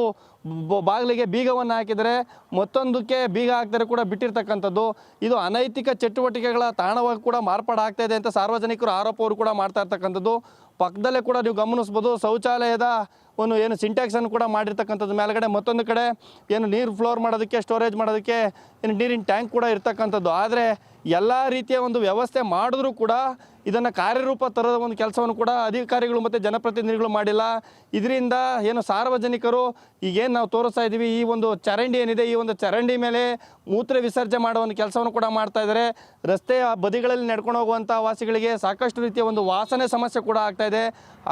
ಬಾಗಿಲಿಗೆ ಬೀಗವನ್ನು ಹಾಕಿದರೆ, ಮತ್ತೊಂದಕ್ಕೆ ಬೀಗ ಹಾಕ್ತಾರೆ ಕೂಡ ಬಿಟ್ಟಿರ್ತಕ್ಕಂಥದ್ದು. ಇದು ಅನೈತಿಕ ಚಟುವಟಿಕೆಗಳ ತಾಣವಾಗಿ ಕೂಡ ಮಾರ್ಪಾಡಾಗ್ತಾ ಇದೆ ಅಂತ ಸಾರ್ವಜನಿಕರು ಆರೋಪವರು ಕೂಡ ಮಾಡ್ತಾ ಇರ್ತಕ್ಕಂಥದ್ದು. ಪಕ್ಕದಲ್ಲೇ ಕೂಡ ನೀವು ಗಮನಿಸ್ಬೋದು, ಶೌಚಾಲಯದ ಒಂದು ಏನು ಸಿಂಟ್ಯಾಕ್ಸನ್ನು ಕೂಡ ಮಾಡಿರ್ತಕ್ಕಂಥದ್ದು. ಮೇಲ್ಗಡೆ ಮತ್ತೊಂದು ಕಡೆ ಏನು ನೀರು ಫ್ಲೋರ್ ಮಾಡೋದಕ್ಕೆ, ಸ್ಟೋರೇಜ್ ಮಾಡೋದಕ್ಕೆ ಏನು ನೀರಿನ ಟ್ಯಾಂಕ್ ಕೂಡ ಇರ್ತಕ್ಕಂಥದ್ದು. ಆದರೆ ಎಲ್ಲ ರೀತಿಯ ಒಂದು ವ್ಯವಸ್ಥೆ ಮಾಡಿದ್ರೂ ಕೂಡ ಇದನ್ನು ಕಾರ್ಯರೂಪ ತರದ ಒಂದು ಕೆಲಸವನ್ನು ಕೂಡ ಅಧಿಕಾರಿಗಳು ಮತ್ತು ಜನಪ್ರತಿನಿಧಿಗಳು ಮಾಡಿಲ್ಲ. ಇದರಿಂದ ಏನು ಸಾರ್ವಜನಿಕರು ಈಗೇನು ನಾವು ತೋರಿಸ್ತಾ ಇದ್ದೀವಿ, ಈ ಒಂದು ಚರಂಡಿ ಏನಿದೆ, ಈ ಒಂದು ಚರಂಡಿ ಮೇಲೆ ಮೂತ್ರ ವಿಸರ್ಜನೆ ಮಾಡೋ ಒಂದು ಕೆಲಸವನ್ನು ಕೂಡ ಮಾಡ್ತಾ ಇದ್ದಾರೆ. ರಸ್ತೆಯ ಬದಿಗಳಲ್ಲಿ ನಡ್ಕೊಂಡು ಹೋಗುವಂಥ ವಾಸಿಗಳಿಗೆ ಸಾಕಷ್ಟು ರೀತಿಯ ಒಂದು ವಾಸನೆ ಸಮಸ್ಯೆ ಕೂಡ ಆಗ್ತಾಯಿದೆ.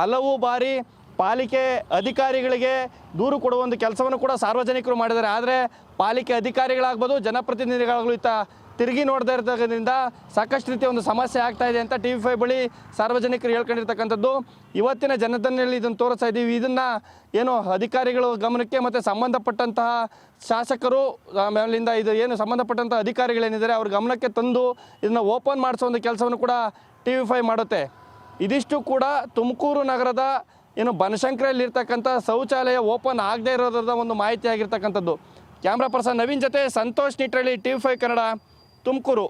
ಹಲವು ಬಾರಿ ಪಾಲಿಕೆ ಅಧಿಕಾರಿಗಳಿಗೆ ದೂರು ಕೊಡುವ ಒಂದು ಕೆಲಸವನ್ನು ಕೂಡ ಸಾರ್ವಜನಿಕರು ಮಾಡಿದ್ದಾರೆ. ಆದರೆ ಪಾಲಿಕೆ ಅಧಿಕಾರಿಗಳಾಗ್ಬೋದು, ಜನಪ್ರತಿನಿಧಿಗಳಾಗಲು ಇತ್ತ ತಿರುಗಿ ನೋಡ್ತಾ ಇರ್ತಕ್ಕಂಥದ್ರಿಂದ ಸಾಕಷ್ಟು ರೀತಿಯ ಒಂದು ಸಮಸ್ಯೆ ಆಗ್ತಾ ಇದೆ ಅಂತ TV5 ಬಳಿ ಸಾರ್ವಜನಿಕರು ಹೇಳ್ಕೊಂಡಿರ್ತಕ್ಕಂಥದ್ದು. ಇವತ್ತಿನ ಜನತನಲ್ಲಿ ಇದನ್ನು ತೋರಿಸ್ತಾ ಇದ್ದೀವಿ. ಇದನ್ನು ಏನು ಅಧಿಕಾರಿಗಳು ಗಮನಕ್ಕೆ ಮತ್ತು ಸಂಬಂಧಪಟ್ಟಂತಹ ಶಾಸಕರು ಆಮೇಲಿಂದ ಇದು ಏನು ಸಂಬಂಧಪಟ್ಟಂಥ ಅಧಿಕಾರಿಗಳೇನಿದ್ದಾರೆ ಅವ್ರ ಗಮನಕ್ಕೆ ತಂದು ಇದನ್ನು ಓಪನ್ ಮಾಡಿಸೋ ಒಂದು ಕೆಲಸವನ್ನು ಕೂಡ TV5 ಮಾಡುತ್ತೆ. ಇದಿಷ್ಟು ಕೂಡ ತುಮಕೂರು ನಗರದ ಏನು ಬನಶಂಕರಿಯಲ್ಲಿರ್ತಕ್ಕಂಥ ಶೌಚಾಲಯ ಓಪನ್ ಆಗದೇ ಇರೋದ್ರದ ಒಂದು ಮಾಹಿತಿ ಆಗಿರ್ತಕ್ಕಂಥದ್ದು. ಕ್ಯಾಮ್ರಾ ಪರ್ಸನ್ ನವೀನ್ ಜೊತೆ ಸಂತೋಷ್ ನಿಟ್ರಳ್ಳಿ, TV5 ಕನ್ನಡ, ತುಮಕೂರು.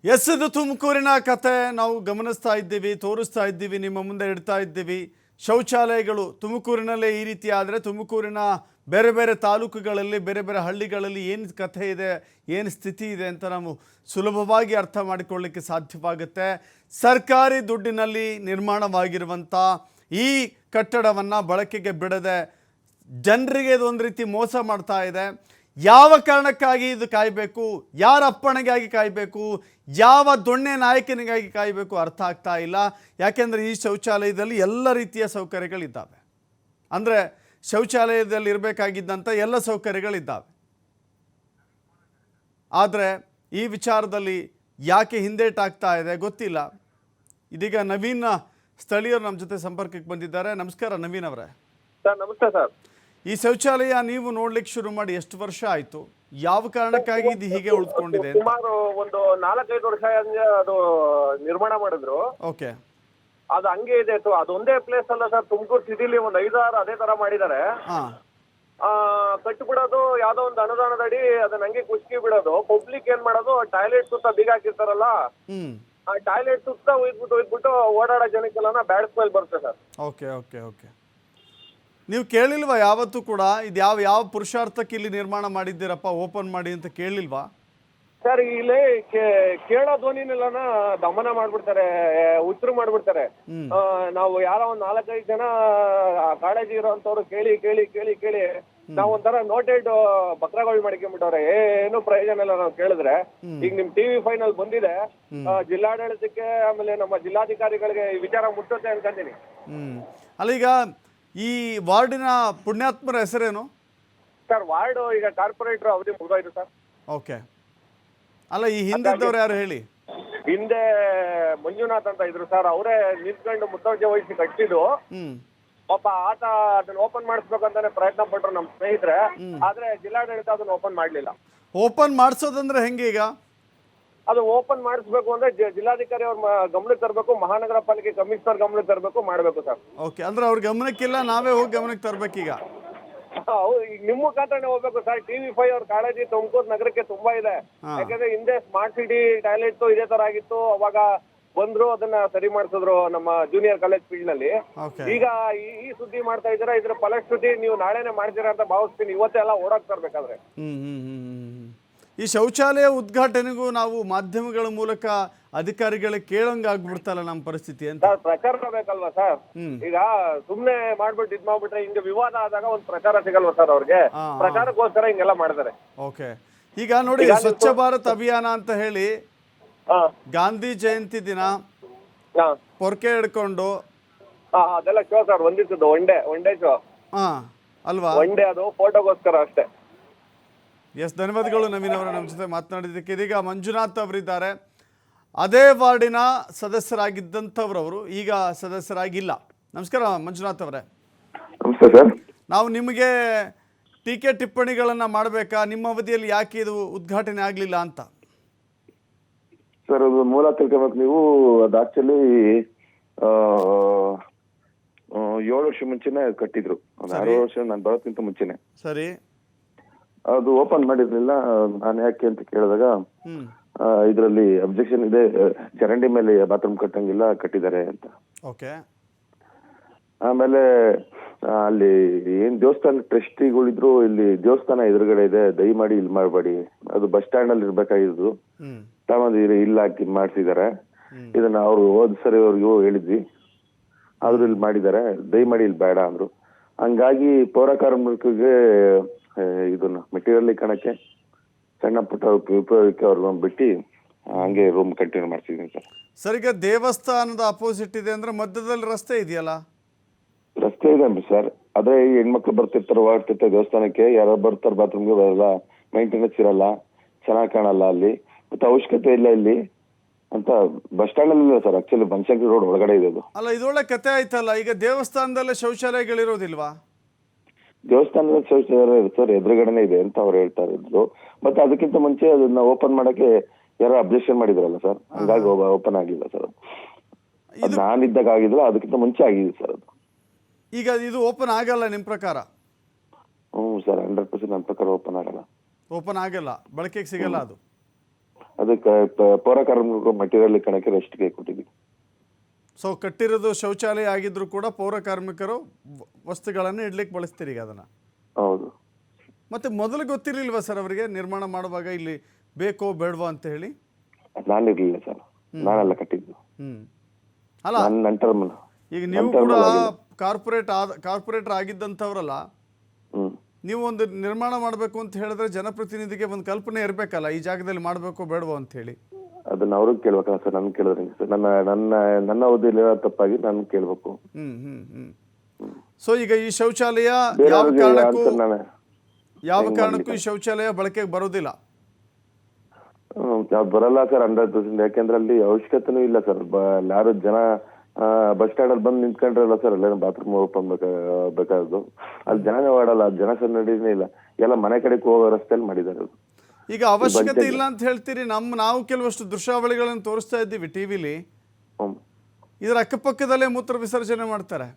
ಇದು ತುಮಕೂರಿನ ಕತೆ ನಾವು ಗಮನಿಸ್ತಾ ಇದ್ದೀವಿ, ತೋರಿಸ್ತಾ ಇದ್ದೀವಿ, ನಿಮ್ಮ ಮುಂದೆ ಇಡ್ತಾ ಇದ್ದೀವಿ. ಶೌಚಾಲಯಗಳು ತುಮಕೂರಿನಲ್ಲೇ ಈ ರೀತಿ ಆದರೆ ತುಮಕೂರಿನ ಬೇರೆ ಬೇರೆ ತಾಲೂಕುಗಳಲ್ಲಿ, ಬೇರೆ ಬೇರೆ ಹಳ್ಳಿಗಳಲ್ಲಿ ಏನು ಕಥೆ ಇದೆ, ಏನು ಸ್ಥಿತಿ ಇದೆ ಅಂತ ನಾವು ಸುಲಭವಾಗಿ ಅರ್ಥ ಮಾಡಿಕೊಳ್ಳಿಕ್ಕೆ ಸಾಧ್ಯವಾಗುತ್ತೆ. ಸರ್ಕಾರಿ ದುಡ್ಡಿನಲ್ಲಿ ನಿರ್ಮಾಣವಾಗಿರುವಂಥ ಈ ಕಟ್ಟಡವನ್ನು ಬಳಕೆಗೆ ಬಿಡದೆ ಜನರಿಗೆ ಇದೊಂದು ರೀತಿ ಮೋಸ ಮಾಡ್ತಾ ಇದೆ. ಯಾವ ಕಾರಣಕ್ಕಾಗಿ ಇದು ಕಾಯಬೇಕು, ಯಾರ ಅಪ್ಪಣೆಗಾಗಿ ಕಾಯಬೇಕು, ಯಾವ ದೊಣ್ಣೆ ನಾಯಕನಿಗಾಗಿ ಕಾಯಬೇಕು ಅರ್ಥ ಆಗ್ತಾ ಇಲ್ಲ. ಯಾಕೆಂದರೆ ಈ ಶೌಚಾಲಯದಲ್ಲಿ ಎಲ್ಲ ರೀತಿಯ ಸೌಕರ್ಯಗಳಿದ್ದಾವೆ. ಅಂದರೆ ಶೌಚಾಲಯದಲ್ಲಿ ಇರಬೇಕಾಗಿದ್ದಂಥ ಎಲ್ಲ ಸೌಕರ್ಯಗಳಿದ್ದಾವೆ. ಆದರೆ ಈ ವಿಚಾರದಲ್ಲಿ ಯಾಕೆ ಹಿಂದೇಟಾಗ್ತಾ ಇದೆ ಗೊತ್ತಿಲ್ಲ. ಇದೀಗ ನವೀನ್ ಸ್ಥಳೀಯರು ನಮ್ಮ ಜೊತೆ ಸಂಪರ್ಕಕ್ಕೆ ಬಂದಿದ್ದಾರೆ. ನಮಸ್ಕಾರ ನವೀನ್ ಅವರೇ. ಸರ್ ನಮಸ್ತೆ ಸರ್. ಈ ಶೌಚಾಲಯ ನೀವು ನೋಡ್ಲಿಕ್ಕೆ ಶುರು ಮಾಡಿ ಎಷ್ಟು ವರ್ಷ ಆಯ್ತು? ಯಾವ ಕಾರಣಕ್ಕಾಗಿ ಇದು ಹೀಗೆ ಉಳಿದುಕೊಂಡಿದೆ? ಸುಮಾರು ಒಂದು 4-5 ವರ್ಷ ಅದು ನಿರ್ಮಾಣ ಮಾಡಿದ್ರು. ಓಕೆ, ಅದು ಹಂಗೆ ಇದೆ. ಅದೊಂದೇ ಪ್ಲೇಸ್ ಅಲ್ಲ ಸರ್, ತುಮಕೂರು ಸಿಟಿಲಿ ಒಂದು 5-6 ಅದೇ ತರ ಮಾಡಿದ್ದಾರೆ. ಕಟ್ಟಿಬಿಡೋದು, ಯಾವ್ದೋ ಒಂದು ಅನುದಾನದಡಿ ಅದನ್ನ ಹಂಗೆ ಕುಸ್ಕಿ ಬಿಡೋದು. ಪಬ್ಲಿಕ್ ಏನ್ ಮಾಡೋದು, ಟಾಯ್ಲೆಟ್ ಸುತ್ತ ಬೀಗ ಹಾಕಿರ್ತಾರಲ್ಲ, ಆ ಟಾಯ್ಲೆಟ್ ಸುತ್ತ ಒಯ್ದ್ಬಿಟ್ಟು ಓಡಾಡೋ ಜನಕ್ಕೆಲ್ಲ ಬ್ಯಾಡ್ ಸ್ಮೆಲ್ ಬರುತ್ತೆ ಸರ್. Okay okay okay. ನೀವು ಕೇಳಿಲ್ವಾ ಯಾವತ್ತೂ ಕೂಡ ಇದು ಯಾವ ಪುರುಷಾರ್ಥಕ್ಕೆ ಇಲ್ಲಿ ನಿರ್ಮಾಣ ಮಾಡಿದ್ದೀರಪ್ಪ, ಓಪನ್ ಮಾಡಿ ಅಂತ ಕೇಳಿಲ್ವಾ? ಸರ್ ಇಲ್ಲಿ ಕೇಳೋ ಧ್ವನಿನೆಲ್ಲನ ದಮನ ಮಾಡ್ಬಿಡ್ತಾರೆ, ಉತ್ತರ ಮಾಡ್ಬಿಡ್ತಾರೆ. ನಾವು ಯಾರೋ ಒಂದ್ 4-5 ಜನ ಕಾಳಜಿ ಇರೋಂಥವ್ರು ಕೇಳಿ ಕೇಳಿ ಕೇಳಿ ಕೇಳಿ ನಾವ್ ಒಂಥರ ನೋಟೆಡ್ ಬಕ್ರಗಳು ಮಾಡ್ಕೊಂಡ್ಬಿಟ್ಟವ್ರೆ. ಏನು ಪ್ರಯೋಜನ ಇಲ್ಲ ನಾವು ಕೇಳಿದ್ರೆ. ಈಗ ನಿಮ್ TV5 ನಲ್ಲಿ ಬಂದಿದೆ, ಜಿಲ್ಲಾಡಳಿತಕ್ಕೆ ಆಮೇಲೆ ನಮ್ಮ ಜಿಲ್ಲಾಧಿಕಾರಿಗಳಿಗೆ ಈ ವಿಚಾರ ಮುಟ್ಟುತ್ತೆ ಅನ್ಕೊಂತೀನಿ. ಅಲ್ಲ, ಈಗ ಈ ವಾರ್ಡಿನ ಪುಣ್ಯಾತ್ಮರ ಹೆಸರೇನು ಸರ್? ವಾರ್ಡ್ ಈಗ ಕಾರ್ಪೊರೇಟರ್ ಅವಧಿ ಮುಗಿದೋಯ್ತು ಸರ್. ಓಕೆ. ಅಲ್ಲ, ಈ ಹಿಂದಿದ್ದವ್ರು ಯಾರು ಹೇಳಿ? ಹಿಂದೆ ಮಂಜುನಾಥ್ ಅಂತ ಇದ್ರು ಸರ್, ಅವರೇ ನಿಂತ್ಕೊಂಡು ಮುತುವರ್ಜಿ ವಹಿಸಿ ಕಟ್ಟಿದ್ದು. ಪಾಪ ಆತ ಅದನ್ನ ಓಪನ್ ಮಾಡಿಸ್ಬೇಕಂತಾನೆ ಪ್ರಯತ್ನ ಪಟ್ರು ನಮ್ಮ ಸ್ನೇಹಿತರೆ. ಆದ್ರೆ ಜಿಲ್ಲಾಡಳಿತ ಅದನ್ನ ಓಪನ್ ಮಾಡ್ಲಿಲ್ಲ. ಓಪನ್ ಮಾಡಿಸೋದಂದ್ರೆ ಹೆಂಗೆ? ಈಗ ಅದು ಓಪನ್ ಮಾಡಿಸ್ಬೇಕು ಅಂದ್ರೆ ಜಿಲ್ಲಾಧಿಕಾರಿ ಅವ್ರ ಗಮನಕ್ಕೆ ತರಬೇಕು, ಮಹಾನಗರ ಪಾಲಿಕೆ ಕಮಿಷನರ್ ಗಮನಕ್ಕೆ ತರಬೇಕು, ಮಾಡ್ಬೇಕು ಸರ್. ಓಕೆ, ಅಂದ್ರೆ ಅವ್ರ ಗಮನಕ್ಕಿಲ್ಲ, ನಾವೇ ಹೋಗಿ ಗಮನಕ್ಕೆ ತರ್ಬೇಕೀಗ. ಈಗ ನಿಮ್ಮ ಮುಖಾಂತರನೇ ಹೋಗ್ಬೇಕು ಸರ್. TV5 ಅವ್ರ ಕಾಳಜಿ ತುಮಕೂರು ನಗರಕ್ಕೆ ತುಂಬಾ ಇದೆ. ಯಾಕಂದ್ರೆ ಹಿಂದೆ ಸ್ಮಾರ್ಟ್ ಸಿಟಿ ಟಾಯ್ಲೆಟ್ ಇದೇ ತರ ಆಗಿತ್ತು, ಅವಾಗ ಬಂದ್ರು ಅದನ್ನ ಸರಿ ಮಾಡಿಸಿದ್ರು ನಮ್ಮ ಜೂನಿಯರ್ ಕಾಲೇಜ್ ಫೀಲ್ಡ್ ನಲ್ಲಿ. ಈಗ ಈ ಸುದ್ದಿ ಮಾಡ್ತಾ ಇದ್ದೀರಾ, ಇದ್ರ ಫಲಶ್ರುತಿ ನೀವು ನಾಳೆನೆ ಮಾಡ್ತೀರಾ ಅಂತ ಭಾವಿಸ್ತೀನಿ. ಇವತ್ತೆಲ್ಲ ಓಡಾಕ್ ತರ್ಬೇಕಾದ್ರೆ ಈ ಶೌಚಾಲಯ ಉದ್ಘಾಟನೆಗೂ ನಾವು ಮಾಧ್ಯಮಗಳ ಮೂಲಕ ಅಧಿಕಾರಿಗಳಿಗೆ ಕೇಳಂಗಾಗ್ಬಿಡ್ತಲ್ಲ ನಮ್ಮ ಪರಿಸ್ಥಿತಿ ಅಂತ. ಪ್ರಚಾರ ಬೇಕಲ್ವಾ ಸರ್? ಈಗ ಸುಮ್ನೆ ಮಾಡ್ಬಿಟ್ಟು ಇದ್ ಮಾಡ್ಬಿಟ್ರೆ ಹಿಂಗೆ ವಿವಾದ ಆದಾಗ ಒಂದ್ ಪ್ರಚಾರ ಸಿಗಲ್ವಾ ಸರ್ ಅವ್ರಿಗೆ? ಪ್ರಚಾರಕ್ಕೋಸ್ಕರ ಹಿಂಗೆಲ್ಲ ಮಾಡಿದ್ದಾರೆ. ಓಕೆ, ಈಗ ನೋಡಿ, ಸ್ವಚ್ಛ ಭಾರತ್ ಅಭಿಯಾನ ಅಂತ ಹೇಳಿ ಗಾಂಧಿ ಜಯಂತಿ ದಿನ ಹಾ ಪೊರ್ಕೆ ಹಿಡ್ಕೊಂಡು ಹಾ ಅದೆಲ್ಲ ಶೋ ಸರ್, ಒಂದಿಸದ್ದು ಒನ್ ಡೇ ಶೋ, ಹಾಂ ಅಲ್ವಾ? ಒನ್ ಡೇ ಅದು ಫೋಟೋಗೋಸ್ಕರ ಅಷ್ಟೇ. ಎಸ್, ಧನ್ಯವಾದಗಳು ನವೀನ್ ಅವರು ನಮ್ಮ ಜೊತೆ ಮಾತನಾಡಿದ್ದಕ್ಕೆ. ಇದೀಗ ಮಂಜುನಾಥ್ ಅವರಿದ್ದಾರೆ, ಅದೇ ವಾರ್ಡಿನ ಸದಸ್ಯರಾಗಿದ್ದಂಥವ್ರವರು, ಈಗ ಸದಸ್ಯರಾಗಿಲ್ಲ. ನಮಸ್ಕಾರ ಮಂಜುನಾಥ್ ಅವರೇ. ನಮಸ್ತೆ ಸರ್. ನಾವು ನಿಮಗೆ ಟೀಕೆ ಟಿಪ್ಪಣಿಗಳನ್ನು ಮಾಡಬೇಕಾ, ನಿಮ್ಮ ಅವಧಿಯಲ್ಲಿ ಯಾಕೆ ಇದು ಉದ್ಘಾಟನೆ ಆಗಲಿಲ್ಲ ಅಂತ? ಸರ್, ಅದು ಮೂಲ ತಿಳ್ಕೊಬೇಕು ನೀವು. ಅದು ಆಕ್ಚುಲಿ 7 ವರ್ಷ ಮುಂಚೆನೆ ಕಟ್ಟಿದ್ರು, ಒಂದು 6 ವರ್ಷ ನಾನು ಬರೋಕ್ಕಿಂತ ಮುಂಚೆನೆ. ಸರಿ. ಅದು ಓಪನ್ ಮಾಡಿರ್ಲಿಲ್ಲ. ನಾನು ಯಾಕೆ ಅಂತ ಕೇಳಿದಾಗ ಹ್ಮ್ ಇದರಲ್ಲಿ ಅಬ್ಜೆಕ್ಷನ್ ಇದೆ, ಚರಂಡಿ ಮೇಲೆ ಬಾತ್ರೂಮ್ ಕಟ್ಟಂಗಿಲ್ಲ, ಕಟ್ಟಿದ್ದಾರೆ ಅಂತ. ಓಕೆ. ಆಮೇಲೆ ಅಲ್ಲಿ ಏನ್ ದೇವಸ್ಥಾನ ಟ್ರಸ್ಟಿಗಳಿದ್ರು, ಇಲ್ಲಿ ದೇವಸ್ಥಾನ ಎದುರುಗಡೆ ಇದೆ, ದಯಮಾಡಿ ಇಲ್ಲಿ ಮಾಡಬೇಡಿ, ಅದು ಬಸ್ ಸ್ಟ್ಯಾಂಡ್ ಅಲ್ಲಿ ಇರ್ಬೇಕಾಗಿದ್ದು, ಹ್ಮ್ ತಗೊಂಡು ಇಲ್ಲ ಹಾಕಿ ಮಾಡ್ಸಿದ್ದಾರೆ. ಇದನ್ನ ಅವ್ರು ಹೋದ್ ಸರಿ ಅವ್ರಿಗೂ ಹೇಳಿದ್ವಿ, ಆದ್ರೂ ಇಲ್ಲಿ ಮಾಡಿದ್ದಾರೆ, ದಯಮಾಡಿ ಇಲ್ಲಿ ಬೇಡ ಅಂದ್ರು. ಹಂಗಾಗಿ ಪೌರ ಕಾರ್ಮಿಕರಿಗೆ ಇದನ್ನ ಮೆಟೀರಿಯಲ್ ಕಣಕ್ಕೆ ಸಣ್ಣ ಪುಟ್ಟ ಉಪಯೋಗಕ್ಕೆ ಅವ್ರಿಗೆ ಬಿಟ್ಟು ಹಂಗೆ ರೂಮ್ ಕಂಟಿನ್ಯೂ ಮಾಡ್ಸಿದೀನಿ ಸರ್. ಸರ್, ಈಗ ದೇವಸ್ಥಾನದ ಅಪೋಸಿಟ್ ಇದೆ ಅಂದ್ರೆ ಮಧ್ಯದಲ್ಲಿ ರಸ್ತೆ ಇದೆಯಲ್ಲ? ರಸ್ತೆ ಇದೆ ಸರ್, ಆದ್ರೆ ಈ ಹೆಣ್ಮಕ್ಳು ಬರ್ತಿರ್ತಾರೆ, ಓಡಾಡ್ತಿರ್ತಾರೆ ದೇವಸ್ಥಾನಕ್ಕೆ, ಯಾರೋ ಬರ್ತಾರೆ ಬಾತ್ರೂಮ್ಗೆ, ಬರಲ್ಲ, ಮೈಂಟೆನೆನ್ಸ್ ಇರಲ್ಲ, ಚೆನ್ನಾಗ್ ಕಾಣಲ್ಲ ಅಲ್ಲಿ, ಮತ್ತೆ ಅವಶ್ಯಕತೆ ಇಲ್ಲ ಇಲ್ಲಿ ಅಂತ. ಬಸ್ ಸ್ಟ್ಯಾಂಡ್ ಅಲ್ಲಿ ಇಲ್ಲ ಸರ್, ಆಕ್ಚುಲಿ ಬನಶಂಕರಿ ರೋಡ್ ಒಳಗಡೆ ಇದೆ ಅದು. ಅಲ್ಲ, ಇದೊಳ್ಳೆ ಕತೆ ಆಯ್ತಲ್ಲ. ಈಗ ದೇವಸ್ಥಾನದಲ್ಲೇ ಶೌಚಾಲಯಗಳಿರೋದಿಲ್ವಾ? ದೇವಸ್ಥಾನದ ಶೌಚಾಲಯ ಸರ್ ಎದುರುಗಡೆನೆ ಇದೆ ಅಂತ ಅವ್ರು ಹೇಳ್ತಾ ಇದ್ರು. ಮತ್ತೆ ಅದಕ್ಕಿಂತ ಮುಂಚೆ ಅದನ್ನ ಓಪನ್ ಮಾಡಕ್ಕೆ ಯಾರೋ ಅಬ್ಜೆಕ್ಷನ್ ಮಾಡಿದ್ರಲ್ಲ ಸರ್, ಹಂಗಾಗಿ ಓಪನ್ ಆಗಿಲ್ಲ ಸರ್. ಅದು ನಾನಿದ್ದಾಗ ಆಗಿಲ್ಲ, ಅದಕ್ಕಿಂತ ಮುಂಚೆ ಆಗಿದೆ ಸರ್ ಅದು. ಈಗ ಇದು ಓಪನ್ ಆಗಲ್ಲ ನಿಮ್ಮ ಪ್ರಕಾರ? ಸರ್ 100% ನನ್ನ ಪ್ರಕಾರ ಓಪನ್ ಆಗಲ್ಲ. ಓಪನ್ ಆಗಲ್ಲ, ಬಳಕೆಗೆ ಸಿಗಲ್ಲ ಅದು. ಅದಕ್ಕೆ ಪೌರ ಕಾರ್ಮಿಕರು ಮೆಟೀರಿಯಲ್ ಕಣಕ್ಕೆ ರೆಸ್ಟ್ಗೆ ಕೊಟ್ಟಿದ್ವಿ. ಸೊ ಕಟ್ಟಿರೋದು ಶೌಚಾಲಯ ಆಗಿದ್ರು ಕೂಡ ಪೌರ ಕಾರ್ಮಿಕರು ವಸ್ತುಗಳನ್ನು ಇಡ್ಲಿಕ್ಕೆ ಬಳಸ್ತೀರಿ ಈಗ ಅದನ್ನ? ಹೌದು. ಮತ್ತೆ ಮೊದಲು ಗೊತ್ತಿರ್ಲಿಲ್ವಾ ಸರ್ ಅವರಿಗೆ ನಿರ್ಮಾಣ ಮಾಡುವಾಗ ಇಲ್ಲಿ ಬೇಕೋ ಬೇಡವೋ ಅಂತ ಹೇಳಿ? ನಾನಿರ್ಲಿಲ್ಲ ಸರ್, ನಾನೆಲ್ಲ ಕಟ್ಟಿದ್ದು. ಅಲ್ಲ, ಈಗ ನೀವು ಕೂಡ ಕಾರ್ಪೊರೇಟರ್ ಆಗಿದ್ದಂಥವ್ರಲ್ಲ, ನೀವು ಒಂದು ನಿರ್ಮಾಣ ಮಾಡಬೇಕು ಅಂತ ಹೇಳಿದ್ರೆ ಜನಪ್ರತಿನಿಧಿಗೆ ಒಂದು ಕಲ್ಪನೆ ಇರಬೇಕಲ್ಲ, ಈ ಜಾಗದಲ್ಲಿ ಮಾಡಬೇಕೋ ಬೇಡವೋ ಅಂತ ಹೇಳಿ. ಅದನ್ನ ಅವ್ರಿಗೆ ಕೇಳ್ಬೇಕಲ್ಲ ಸರ್, ನನ್ ಕೇಳಿದ್ರೆ ಸರ್, ನನ್ನ ಅವಧಿಯಲ್ಲಿ ತಪ್ಪಾಗಿ ನಾನು ಕೇಳ್ಬೇಕು. ಸೊ ಈಗ ಈ ಶೌಚಾಲಯ ಯಾವ ಕಾರಣಕ್ಕೂ ಈ ಶೌಚಾಲಯ ಬಳಕೆಗೆ ಬರೋದಿಲ್ಲ? ಬರಲ್ಲ ಸರ್ 100%. ಯಾಕೆಂದ್ರೆ ಅಲ್ಲಿ ಅವಶ್ಯಕತೆನೂ ಇಲ್ಲ ಸರ್. ಯಾರು ಜನ ಬಸ್ ಸ್ಟ್ಯಾಂಡ್ ಅಲ್ಲಿ ಬಂದು ನಿಂತ್ಕೊಂಡ್ರಲ್ಲ ಸರ್, ಅಲ್ಲೇನು ಬಾತ್ರೂಮ್ ಓಪನ್ ಬೇಕಾದ್ರು, ಅಲ್ಲಿ ಜನನೇ ಓಡಲ್ಲ, ಜನ ಸನ್ನಡಿನೇ ಇಲ್ಲ, ಎಲ್ಲ ಮನೆ ಕಡೆಗೆ ಹೋಗೋ ರಸ್ತೆಯಲ್ಲಿ ಮಾಡಿದ್ದಾರೆ. ಈಗ ಅವಶ್ಯಕತೆ ಇಲ್ಲ ಅಂತ ಹೇಳ್ತೀರಿ, ನಾವು ಕೆಲವಷ್ಟು ದೃಶ್ಯಾವಳಿಗಳನ್ನು ತೋರಿಸ್ತಾ ಇದ್ದೀವಿ ಟಿವಿಲಿ, ಇದರ ಅಕ್ಕಪಕ್ಕದಲ್ಲೇ ಮೂತ್ರ ವಿಸರ್ಜನೆ ಮಾಡ್ತಾರೆ.